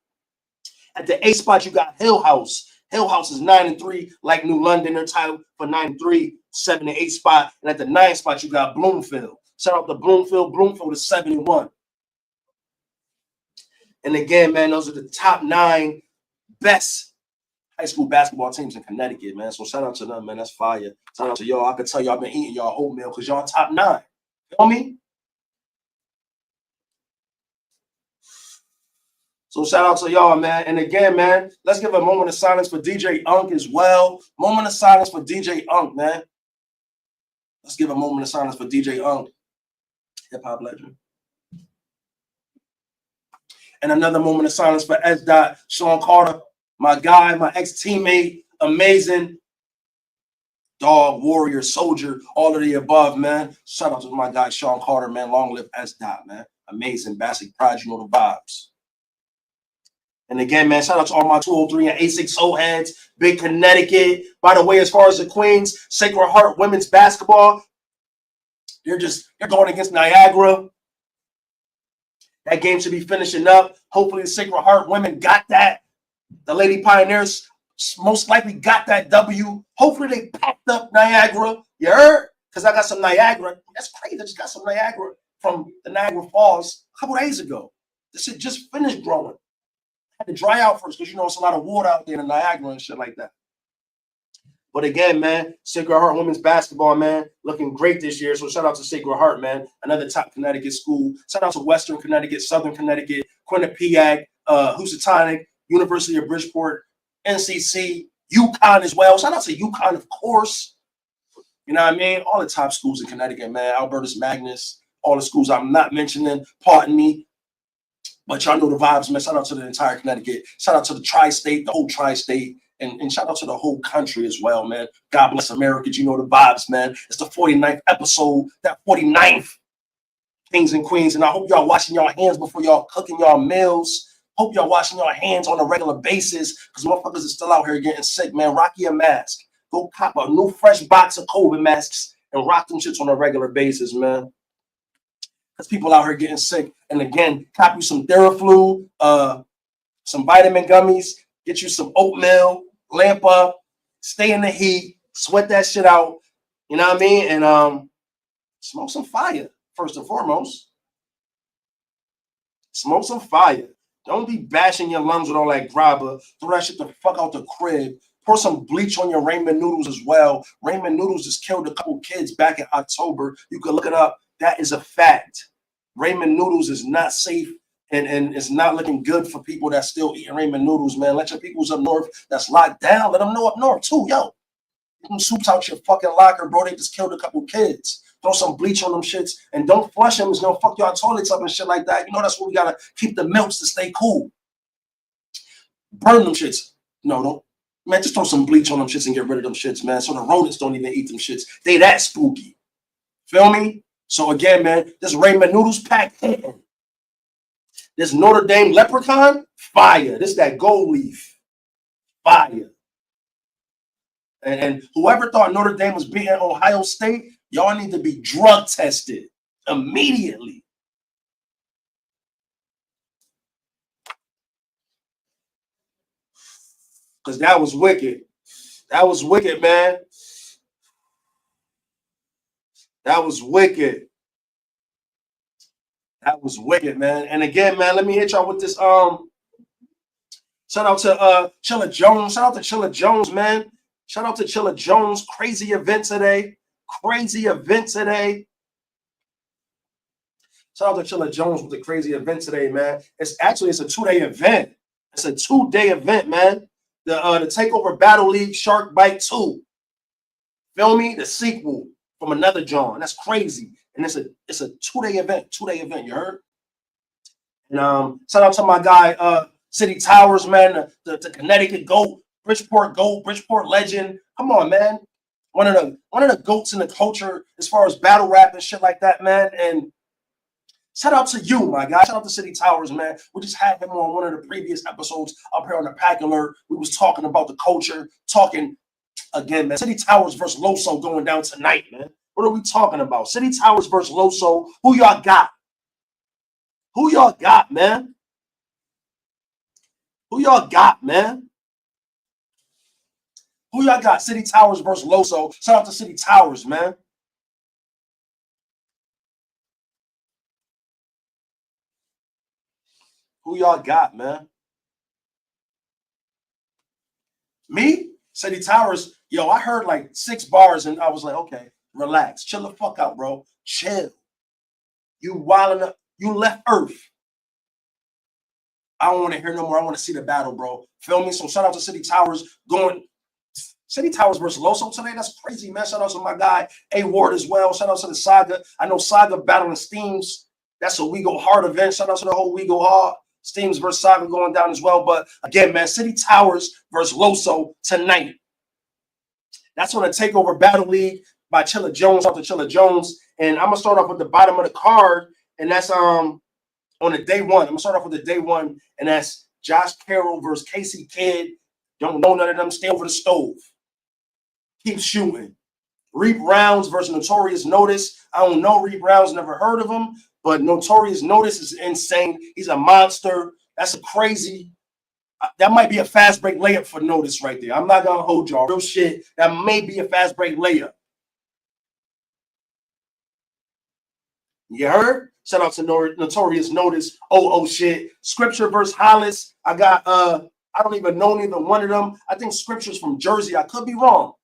At the 8 spot, you got Hill House. Hill House is 9-3, like New London. They're tied for 9-3, 7-8 spot. And at the 9 spot, you got Bloomfield. Shout out to Bloomfield. Bloomfield is 7-1. And again, man, those are the top 9 best high school basketball teams in Connecticut, man. So shout out to them, man. That's fire. Shout out to y'all. I can tell y'all been eating y'all oatmeal because y'all top 9. Feel me? So shout out to y'all, man. And again, man, let's give a moment of silence for DJ Unk as well. Moment of silence for DJ Unk, man. Let's give a moment of silence for DJ Unk, hip-hop legend. And another moment of silence for S. Sean Carter, my guy, my ex-teammate, amazing dog, warrior, soldier, all of the above, man. Shout out to my guy, Sean Carter, man. Long live S. Man. Amazing. Basic Pride, you know the vibes. And again, man, shout out to all my 203 and 860 heads, big Connecticut. By the way, as far as the Queens, Sacred Heart women's basketball, they're going against Niagara. That game should be finishing up. Hopefully, the Sacred Heart women got that. The Lady Pioneers most likely got that W. Hopefully, they packed up Niagara. You heard? Because I got some Niagara. That's crazy. I just got some Niagara from the Niagara Falls a couple days ago. This shit just finished growing. Had to dry out first because, you know, it's a lot of water out there in Niagara and shit like that. But again, man, Sacred Heart women's basketball, man, looking great this year. So shout out to Sacred Heart, man, another top Connecticut school. Shout out to Western Connecticut, Southern Connecticut, Quinnipiac, Housatonic, University of Bridgeport, NCC, UConn as well. Shout out to UConn, of course. You know what I mean? All the top schools in Connecticut, man. Albertus Magnus, all the schools I'm not mentioning, pardon me. But y'all know the vibes, man. Shout out to the entire Connecticut. Shout out to the tri-state, the whole tri-state. And shout out to the whole country as well, man. God bless America. You know the vibes, man. It's the 49th episode, that 49th Kings and Queens. And I hope y'all washing y'all hands before y'all cooking y'all meals. Hope y'all washing y'all hands on a regular basis because motherfuckers are still out here getting sick, man. Rock your mask. Go cop a new fresh box of COVID masks and rock them shits on a regular basis, man. Because people out here getting sick. And again, cop you some Theraflu, some vitamin gummies, get you some oatmeal, lamp up, stay in the heat, sweat that shit out. You know what I mean? And smoke some fire, first and foremost. Smoke some fire. Don't be bashing your lungs with all that grabber. Throw that shit the fuck out the crib. Pour some bleach on your ramen noodles as well. Ramen noodles just killed a couple kids back in October. You can look it up. That is a fact. Ramen noodles is not safe. And it's not looking good for people that still eating ramen noodles, man. Let your peoples up north that's locked down. Let them know up north, too. Yo, get them soups out your fucking locker, bro. They just killed a couple kids. Throw some bleach on them shits. And don't flush them. It's going to fuck your toilets up and shit like that. You know, that's what we got to keep the milks to stay cool. Burn them shits. No, don't. Man, just throw some bleach on them shits and get rid of them shits, man. So the rodents don't even eat them shits. They that spooky. Feel me? So again, man, this ramen noodles pack hitting. This Notre Dame leprechaun, fire. This that gold leaf, fire. And whoever thought Notre Dame was beating Ohio State, y'all need to be drug tested immediately. Because that was wicked. That was wicked, man. That was wicked. That was wicked, man. And again, man, let me hit y'all with this. Shout out to Chilla Jones. Shout out to Chilla Jones, man. Shout out to Chilla Jones. Crazy event today. Crazy event today. Shout out to Chilla Jones with the crazy event today, man. It's a 2-day event. It's a 2-day event, man. The Takeover Battle League Shark Bite 2. Feel me? The sequel from another John. That's crazy. And it's a 2-day event. 2-day event, you heard? And shout out to my guy, City Towers, man, the Connecticut GOAT, Bridgeport GOAT, Bridgeport legend. Come on, man. One of the GOATs in the culture as far as battle rap and shit like that, man. And shout out to you, my guy. Shout out to City Towers, man. We just had him on one of the previous episodes up here on the Pack Alert. We was talking about the culture, talking again, man. City Towers versus Loso going down tonight, man. What are we talking about? City Towers versus Loso. Who y'all got? Who y'all got, man? Who y'all got, man? Who y'all got? City Towers versus Loso. Shout out to City Towers, man. Who y'all got, man? Me? City Towers. Yo, I heard like 6 bars and I was like, okay, relax. Chill the fuck out, bro. Chill. You wilding up. You left Earth. I don't want to hear no more. I want to see the battle, bro. Feel me? So shout out to City Towers going. City Towers versus Loso today. That's crazy, man. Shout out to my guy, A Ward as well. Shout out to the Saga. I know Saga battling Steams. That's a We Go Hard event. Shout out to the whole We Go Hard. Steams versus Saga going down as well. But again, man, City Towers versus Loso tonight. That's on the Takeover Battle League by Chilla Jones. Shout out to Chilla Jones. And I'm going to start off with the bottom of the card. And that's on the day one. I'm going to start off with the day one. And that's Josh Carroll versus Casey Kidd. Don't know none of them. Stay over the stove. Keep shooting. Reap Rounds versus Notorious Notice. I don't know Reap Rounds, never heard of him, but Notorious Notice is insane. He's a monster. That's a crazy. That might be a fast break layup for Notice right there. I'm not gonna hold y'all. Real shit. That may be a fast break layup. You heard? Shout out to Notorious Notice. Oh shit. Scripture versus Hollis. I got I don't even know neither one of them. I think Scripture's from Jersey. I could be wrong.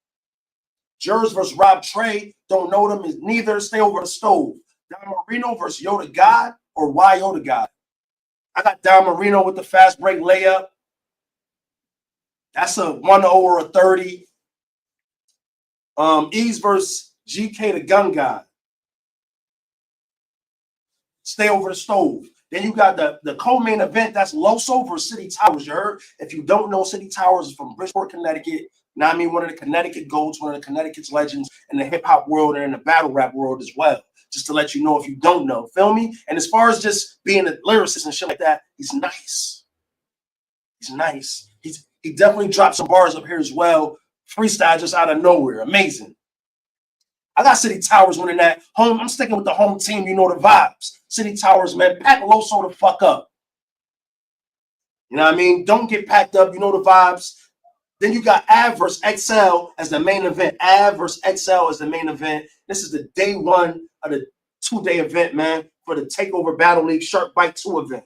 Jers versus Rob Trey. Don't know them is neither. Stay over the stove. Don Marino versus Yoda God or Y Yoda God. I got Don Marino with the fast break layup. That's a 1-0 or a 30. Ease versus GK the Gun God. Stay over the stove. Then you got the co-main event. That's Loso versus City Towers. You heard? If you don't know, City Towers is from Bridgeport, Connecticut. Now, I mean, one of the Connecticut GOATs, one of the Connecticut's legends in the hip-hop world and in the battle rap world as well. Just to let you know if you don't know. Feel me? And as far as just being a lyricist and shit like that, he's nice. He's nice. He definitely dropped some bars up here as well. Freestyle just out of nowhere. Amazing. I got City Towers winning that. Home. I'm sticking with the home team. You know the vibes. City Towers, man. Pack Loso the fuck up. You know what I mean? Don't get packed up. You know the vibes. Then you got Av versus XL as the main event. Av versus XL as the main event. This is the day one of the 2-day event, man, for the Takeover Battle League Shark Bite 2 event.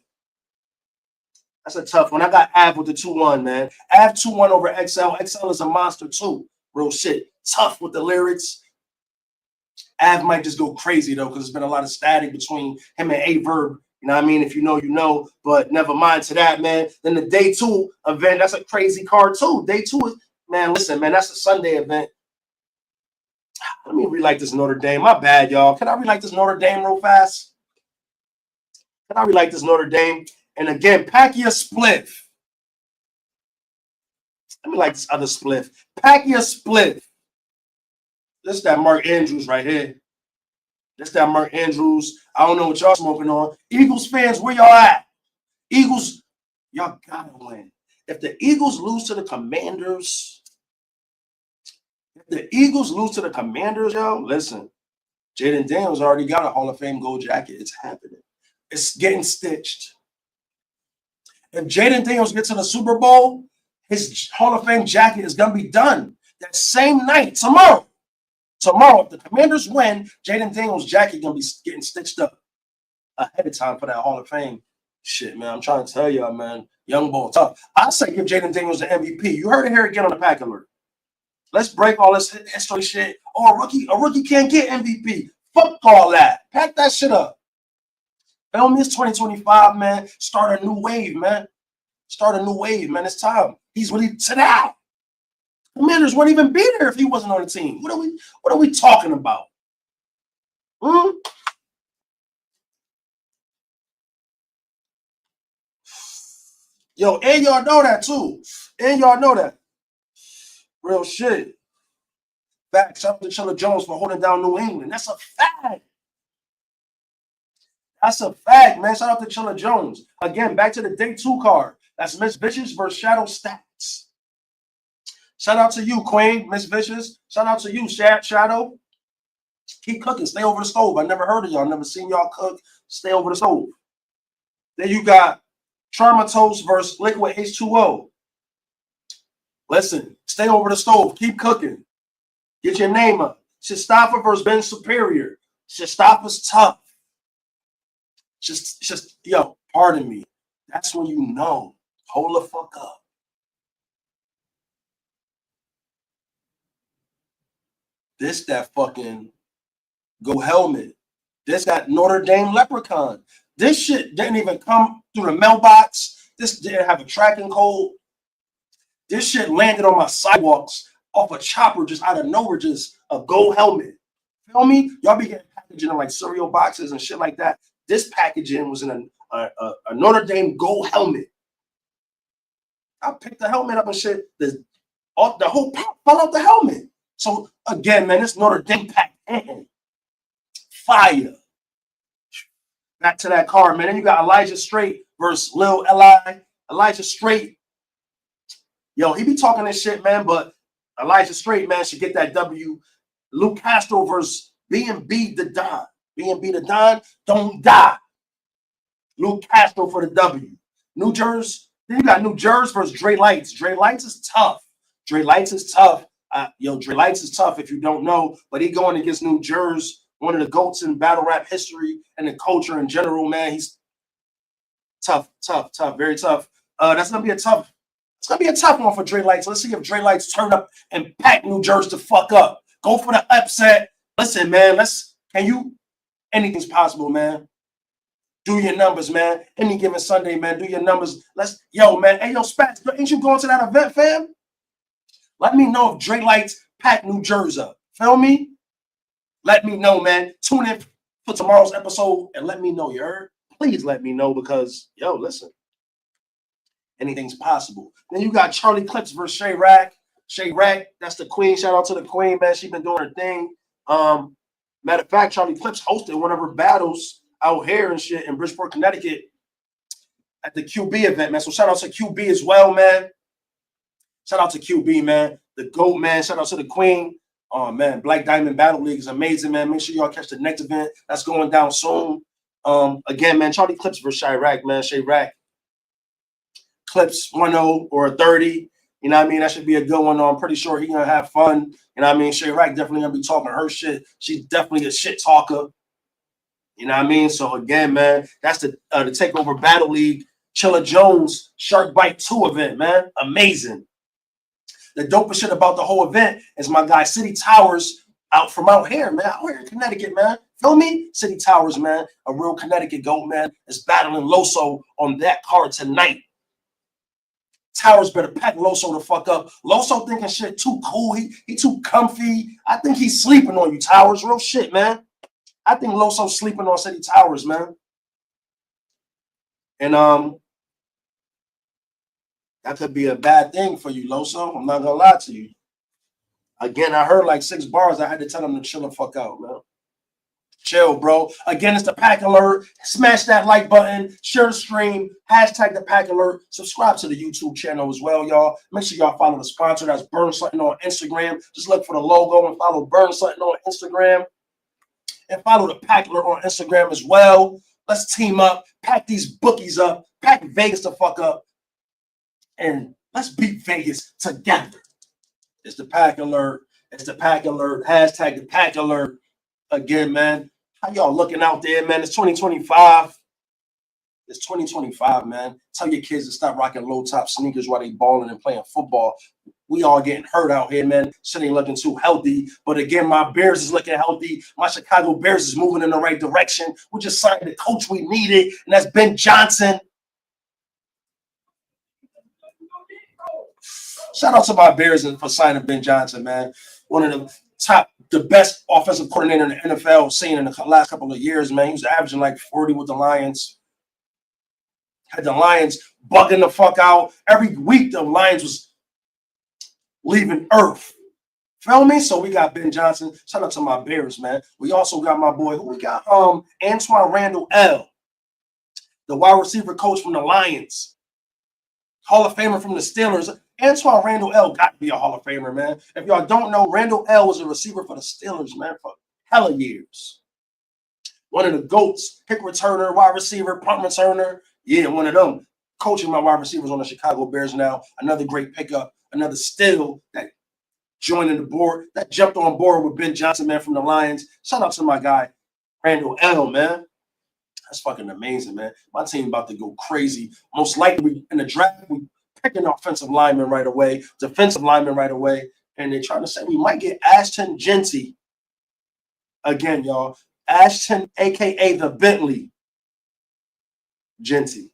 That's a tough one. I got Av with the 2-1, man. Av 2-1 over XL. XL is a monster too. Real shit. Tough with the lyrics. Av might just go crazy, though, because there's been a lot of static between him and A-Verb. You know what I mean? If you know, you know. But never mind to that, man. Then the day 2 event, that's a crazy card, too. Day 2 is, man, listen, man, that's a Sunday event. Let me relight this Notre Dame. My bad, y'all. Can I relight this Notre Dame real fast? Can I relight this Notre Dame? And again, pack your spliff. Let me like this other spliff. Pack your spliff. This is that Mark Andrews right here. This that Mark Andrews. I don't know what y'all smoking on. Eagles fans, where y'all at? Eagles, y'all gotta win. If the Eagles lose to the Commanders, If the Eagles lose to the Commanders, yo, listen, Jaden Daniels already got a Hall of Fame gold jacket. It's happening. It's getting stitched. If Jaden Daniels gets to the Super Bowl, his Hall of Fame jacket is going to be done that same night, tomorrow. Tomorrow, if the Commanders win, Jaden Daniels' jacket going to be getting stitched up ahead of time for that Hall of Fame. Shit, man, I'm trying to tell y'all, man. Young ball tough. I say give Jaden Daniels the MVP. You heard it here again on the Pack Alert. Let's break all this history shit. Oh, a rookie can't get MVP. Fuck all that. Pack that shit up. Film this 2025, man. Start a new wave, man. Start a new wave, man. It's time. He's ready to now. Commanders wouldn't even be there if he wasn't on the team. What are we talking about? Yo, and y'all know that too. And y'all know that. Real shit. Fact. Shout out to Chilla Jones for holding down New England. That's a fact. That's a fact, man. Shout out to Chilla Jones. Again, back to the day 2 card. That's Miss Vicious versus Shadow Stats. Shout out to you, Queen, Miss Vicious. Shout out to you, Shadow. Keep cooking. Stay over the stove. I never heard of y'all. Never seen y'all cook. Stay over the stove. Then you got Charmatos versus Liquid H2O. Listen, stay over the stove. Keep cooking. Get your name up. Shestafa versus Ben Superior. Shestafa's tough. Just, yo, pardon me. That's when you know. Hold the fuck up. This that fucking go helmet. This that Notre Dame leprechaun. This shit didn't even come through the mailbox. This didn't have a tracking code. This shit landed on my sidewalks off a chopper just out of nowhere, just a gold helmet. Feel me? Y'all be getting packaging in like cereal boxes and shit like that. This packaging was in a Notre Dame gold helmet. I picked the helmet up and shit. The whole pop fell out the helmet. So again, man, this Notre Dame pack, fire. Back to that card, man. Then you got Elijah Straight versus Lil Li. Elijah Straight, yo, he be talking this shit, man, but Elijah Straight, man, should get that W. Luke Castro versus B&B the Don. B&B the Don, don't die. Luke Castro for the W. New Jersey. Then you got New Jersey versus Dre Lights. Dre Lights is tough. Dre Lights is tough. Dre Lights is tough if you don't know, but he going against New Jersey, one of the GOATs in battle rap history and the culture in general, man. He's tough, very tough. That's gonna be a tough. It's gonna be a tough one for Dre Lights. Let's see if Dre Lights turn up and pack New Jersey to fuck up. Go for the upset. Listen, man. Anything's possible, man. Do your numbers, man. Any given Sunday, man. Do your numbers. Man. Hey, yo, Spats, ain't you going to that event, fam? Let me know if Dre Lights pack New Jersey up. Feel me? Let me know, man. Tune in for tomorrow's episode and let me know, you heard? Please let me know because, yo, listen. Anything's possible. Then you got Charlie Clips versus Shay Rack. Shay Rack, that's the queen. Shout out to the queen, man. She been doing her thing. Matter of fact, Charlie Clips hosted one of her battles out here and shit in Bridgeport, Connecticut at the QB event, man. So shout out to QB as well, man. Shout out to QB, man. The GOAT, man. Shout out to the queen. Oh, man. Black Diamond Battle League is amazing, man. Make sure y'all catch the next event. That's going down soon. Again, man, Charlie Clips versus Shay Rack, man. Shay Rack. Clips 1-0 or a 30. You know what I mean? That should be a good one. I'm pretty sure he's going to have fun. You know what I mean? Shay Rack definitely going to be talking her shit. She's definitely a shit talker. You know what I mean? So, again, man, that's the TakeOver Battle League Chilla Jones Shark Bite 2 event, man. Amazing. The dopest shit about the whole event is my guy City Towers out here, man. Out here in Connecticut, man. Feel me? City Towers, man. A real Connecticut GOAT, man, is battling Loso on that card tonight. Towers better pack Loso the fuck up. Loso thinking shit too cool. He too comfy. I think he's sleeping on you, Towers. Real shit, man. I think Loso's sleeping on City Towers, man. And that could be a bad thing for you, Loso. I'm not gonna lie to you. Again, I heard like 6 bars. I had to tell him to chill the fuck out, man. Chill, bro. Again, it's the Pack Alert. Smash that like button, share the stream, hashtag the Pack Alert. Subscribe to the YouTube channel as well, y'all. Make sure y'all follow the sponsor. That's BurnSuttin on Instagram. Just look for the logo and follow BurnSuttin on Instagram. And follow the Pack Alert on Instagram as well. Let's team up, pack these bookies up, pack Vegas the fuck up, and let's beat Vegas together. It's the Pack Alert. It's the Pack Alert. Hashtag the Pack Alert. Again, man, how y'all looking out there, man? It's 2025. It's 2025, man. Tell your kids to stop rocking low-top sneakers while they balling and playing football. We all getting hurt out here, man. Shit ain't looking too healthy. But again, my Bears is looking healthy. My Chicago Bears is moving in the right direction. We just signed the coach we needed, and that's Ben Johnson. Shout out to my Bears for signing Ben Johnson, man. One of the best offensive coordinator in the NFL seen in the last couple of years, man. He was averaging like 40 with the Lions. Had the Lions bugging the fuck out. Every week, the Lions was leaving Earth. Feel me? So we got Ben Johnson. Shout out to my Bears, man. We also got my boy, who we got? Antoine Randall-El, the wide receiver coach from the Lions. Hall of Famer from the Steelers. Antoine Randall-El got to be a Hall of Famer, man. If y'all don't know, Randall-El was a receiver for the Steelers, man, for hella years. One of the GOATs, pick returner, wide receiver, punt returner. Yeah, one of them. Coaching my wide receivers on the Chicago Bears now. Another great pickup. Another steal that joined the board, that jumped on board with Ben Johnson, man, from the Lions. Shout out to my guy, Randall-El, man. That's fucking amazing, man. My team about to go crazy. Most likely in the draft, we picking offensive lineman right away, defensive lineman right away, and they're trying to say we might get Ashton Jeanty again, y'all. Ashton, a.k.a. the Bentley Jeanty.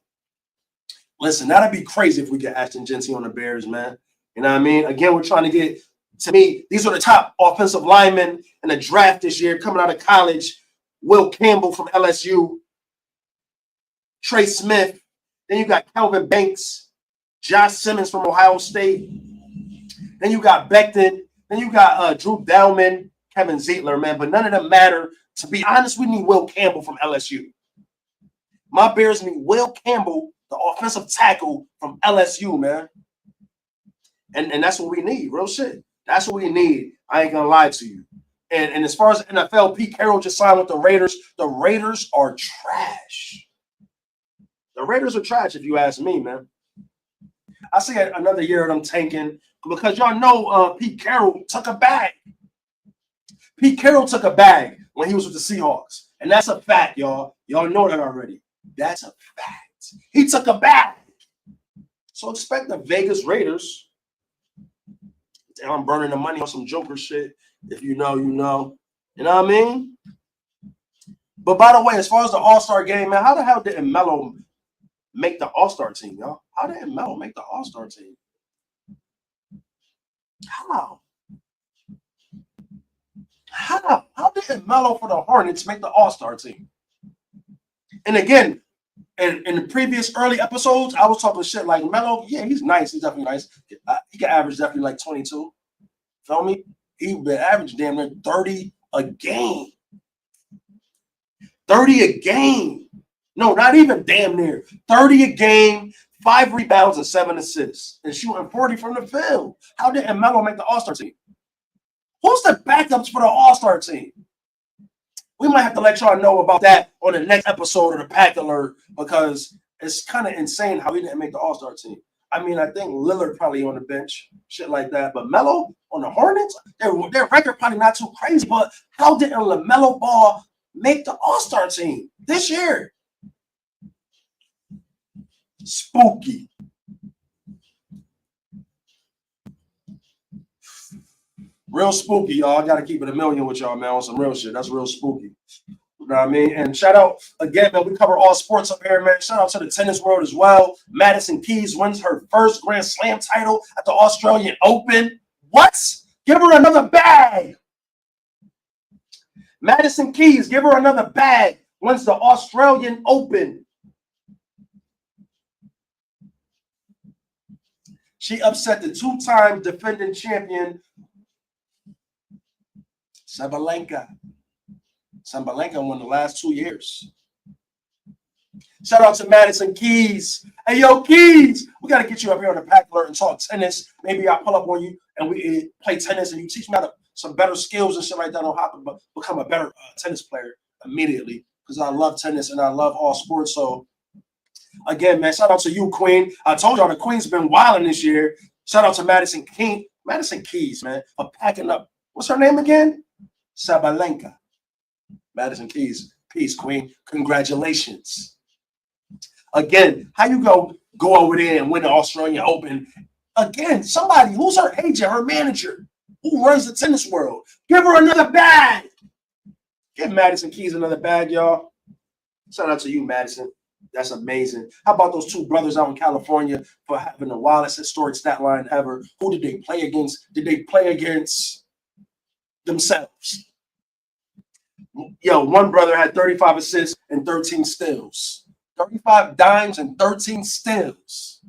Listen, that'd be crazy if we get Ashton Jeanty on the Bears, man. You know what I mean? Again, we're trying to get, to me, these are the top offensive linemen in the draft this year coming out of college. Will Campbell from LSU, Trey Smith. Then you got Kelvin Banks, Josh Simmons from Ohio State. Then you got Becton. Then you got Drew Dowman, Kevin Zeitler, man. But none of them matter. To be honest, we need Will Campbell from LSU. My Bears need Will Campbell, the offensive tackle from LSU, man. And that's what we need, real shit. That's what we need. I ain't gonna lie to you. And as far as the NFL, Pete Carroll just signed with the Raiders. The Raiders are trash. The Raiders are trash, if you ask me, man. I see another year of them tanking because y'all know Pete Carroll took a bag. Pete Carroll took a bag when he was with the Seahawks. And that's a fact, y'all. Y'all know that already. That's a fact. He took a bag. So expect the Vegas Raiders. I'm burning the money on some Joker shit. If you know, you know. You know what I mean? But by the way, as far as the All-Star game, man, how the hell did Melo make the All-Star team, y'all? How did Melo make the All-Star team? How? How did Melo for the Hornets make the All-Star team? And again, in the previous early episodes, I was talking shit like Melo. Yeah, he's nice. He's definitely nice. He can average definitely like 22. Feel me? He been average damn near 30 a game. 30 a game. No, not even damn near. 30 a game, 5 rebounds and 7 assists, and shooting 40 from the field. How did Melo make the All-Star team? Who's the backups for the All-Star team? We might have to let y'all know about that on the next episode of the Pack Alert because it's kind of insane how he didn't make the All-Star team. I mean, I think Lillard probably on the bench, shit like that. But Melo on the Hornets, their record probably not too crazy. But how did LaMelo Ball make the All-Star team this year? Spooky. Real spooky, y'all. I got to keep it a million with y'all, man, on some real shit. That's real spooky. You know what I mean? And shout out, again, man, we cover all sports up here, man. Shout out to the tennis world as well. Madison Keys wins her first Grand Slam title at the Australian Open. What? Give her another bag. Madison Keys, give her another bag. Wins the Australian Open. She upset the 2-time defending champion, Sabalenka. Sabalenka won the last 2 years. Shout out to Madison Keys. Hey, yo, Keys, we got to get you up here on the Pack Alert and talk tennis. Maybe I'll pull up on you and we play tennis and you teach me some better skills and shit like that on how to become a better tennis player immediately, because I love tennis and I love all sports. So, again, man, shout out to you, Queen. I told y'all the Queen's been wilding this year. Shout out to Madison Keys, man, for packing up. What's her name again? Sabalenka. Madison Keys. Peace, Queen. Congratulations. Again, how you go over there and win the Australian Open? Again, somebody who's her agent, her manager, who runs the tennis world. Give her another bag. Give Madison Keys another bag, y'all. Shout out to you, Madison. That's amazing. How about those two brothers out in California for having the wildest historic stat line ever? Who did they play against? Did they play against themselves? Yo, one brother had 35 assists and 13 steals. 35 dimes and 13 steals.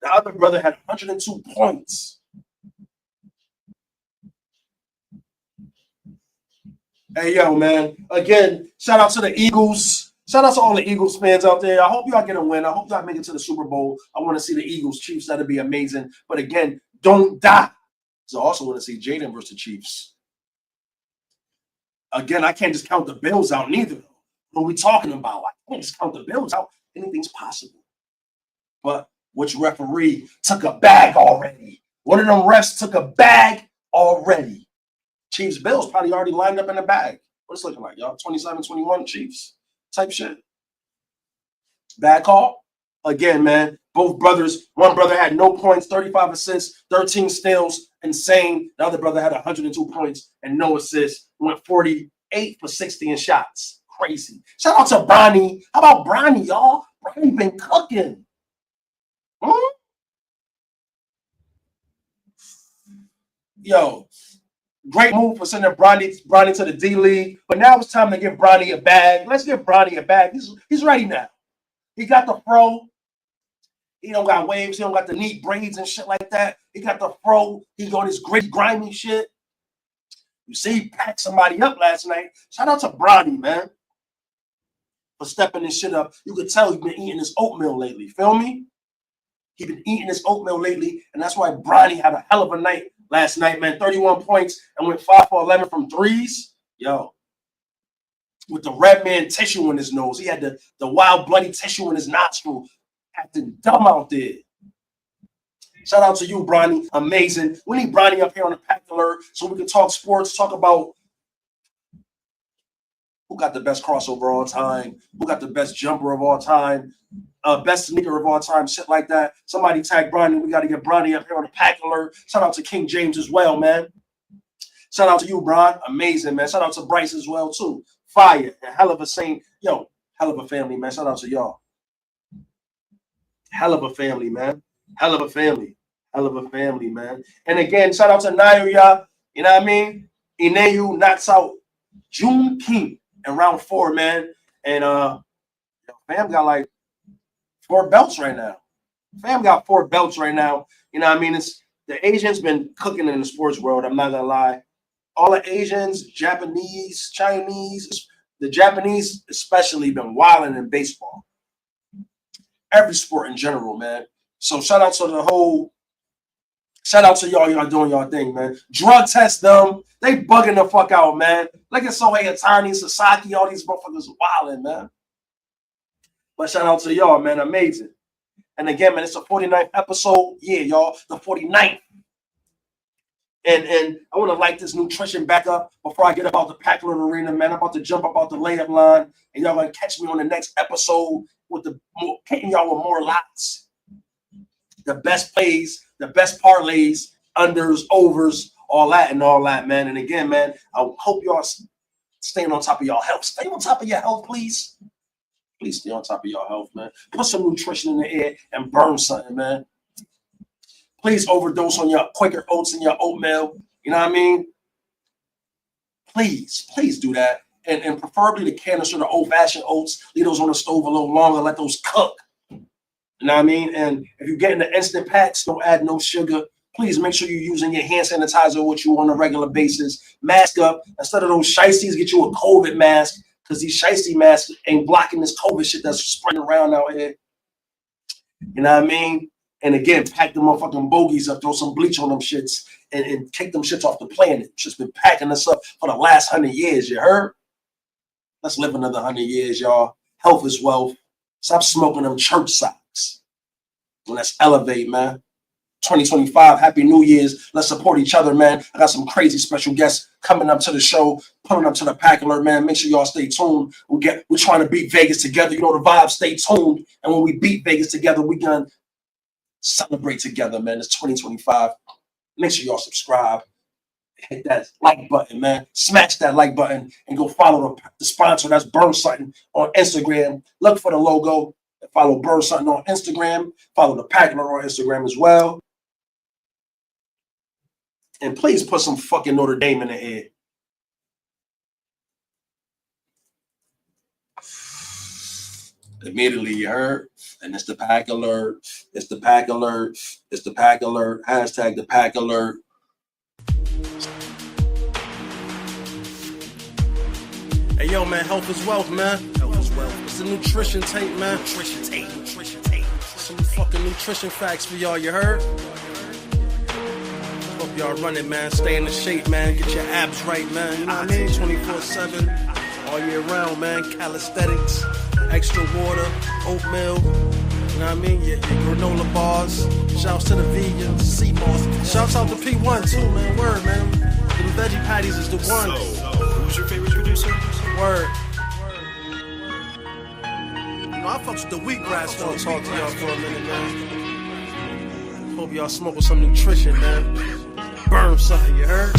The other brother had 102 points. Hey, yo, man. Again, shout out to the Eagles. Shout out to all the Eagles fans out there. I hope y'all get a win. I hope y'all make it to the Super Bowl. I want to see the Eagles Chiefs. That'd be amazing. But again, don't die. So I also want to see Jaden versus the Chiefs. Again, I can't just count the Bills out neither. What are we talking about? I can't just count the Bills out. Anything's possible. But which referee took a bag already? One of them refs took a bag already. Chiefs Bills probably already lined up in the bag. What's it looking like, y'all? 27-21 Chiefs type shit. Bad call. Again, man, both brothers. One brother had no points, 35 assists, 13 steals. Insane. The other brother had 102 points and no assists. Went 48 for 60 in shots. Crazy. Shout out to Bronny. How about Bronny, y'all? Bronny been cooking. Yo, great move for sending Bronny to the D League. But now it's time to give Bronny a bag. Let's give Bronny a bag. He's ready now. He got the fro. He don't got waves. He don't got the neat braids and shit like that. He got the fro. He got this gritty, grimy shit. You see, he packed somebody up last night. Shout out to Bronny, man, for stepping this shit up. You could tell he's been eating his oatmeal lately. Feel me? He's been eating his oatmeal lately, and that's why Bronny had a hell of a night last night, man. 31 points and went 5 for 11 from threes. Yo, with the red man tissue in his nose. He had the wild bloody tissue in his nostril. Acting dumb out there. Shout out to you, Bronny. Amazing. We need Bronny up here on the Pack Alert so we can talk sports, talk about who got the best crossover of all time, who got the best jumper of all time, best sneaker of all time, shit like that. Somebody tag Bronny. We got to get Bronny up here on the Pack Alert. Shout out to King James as well, man. Shout out to you, Bron. Amazing, man. Shout out to Bryce as well, too. Fire. A hell of a same. Yo, hell of a family, man. Shout out to y'all. Hell of a family, man. Hell of a family. Hell of a family, man. And again, shout out to Nayoya. You know what I mean? Ineyu knocks out June King in round 4, man. And fam got like 4 belts right now. Fam got 4 belts right now. You know what I mean? It's the Asians been cooking in the sports world. I'm not gonna lie. All the Asians, Japanese, Chinese, the Japanese especially been wilding in baseball. Every sport in general, man. So shout out to y'all doing y'all thing, man. Drug test them. They bugging the fuck out, man. Look at Sohei Ohtani, Sasaki, all these motherfuckers wilding, man. But shout out to y'all, man. Amazing. And again, man, it's the 49th episode. Yeah, y'all, the 49th. And I want to light this nutrition back up before I get about the Pack Alert Arena, man. I'm about to jump up out the layup line, and y'all gonna catch me on the next episode with hitting y'all with more lots. The best plays, the best parlays, unders, overs, all that, man. And again, man, I hope y'all staying on top of y'all health. Stay on top of your health, please. Please stay on top of your health, man. Put some nutrition in the air and burn something, man. Please overdose on your Quaker oats and your oatmeal. You know what I mean? Please do that. And preferably the canister, the old-fashioned oats. Leave those on the stove a little longer. Let those cook. You know what I mean? And if you're getting the instant packs, don't add no sugar. Please make sure you're using your hand sanitizer with you on a regular basis. Mask up. Instead of those shiesties, get you a COVID mask, because these shiesty masks ain't blocking this COVID shit that's spreading around out here. You know what I mean? And again, pack the motherfucking bogeys up, throw some bleach on them shits, and take them shits off the planet. Just been packing us up for the last 100 years, you heard? Let's live another 100 years, y'all. Health is wealth. Stop smoking them church socks. And let's elevate, man. 2025, Happy New Year's. Let's support each other, man. I got some crazy special guests coming up to the show, pulling up to the Pack Alert, man. Make sure y'all stay tuned. We're trying to beat Vegas together. You know the vibe, stay tuned. And when we beat Vegas together, we gonna celebrate together, man. It's 2025. Make sure y'all subscribe. Hit that like button, man. Smash that like button and go follow the sponsor. That's BurnSuttin on Instagram. Look for the logo. Follow BurnSuttin on Instagram. Follow the Pack Alert on Instagram as well. And please put some fucking Notre Dame in the air. Immediately, you heard? And it's the Pack Alert. It's the Pack Alert. It's the Pack Alert. Hashtag the Pack Alert. Hey, yo, man, health is wealth, man. Health is wealth. It's a nutrition tape, man. Nutrition tape. Some fucking nutrition facts for y'all, you heard? Hope y'all running, man. Stay in the shape, man. Get your abs right, man. You know what I mean? 24/7, all year round, man. Calisthenics, extra water, oatmeal. You know what I mean? Your granola bars. Shouts to the vegans, sea moss. Shouts out to P1 too, man. Word, man. The veggie patties is the one. So, who's your favorite producer? Word. You know, I fucks with the wheatgrass though. Talk to y'all for a minute, man. Hope y'all smoking some nutrition, man. Burn something, you heard?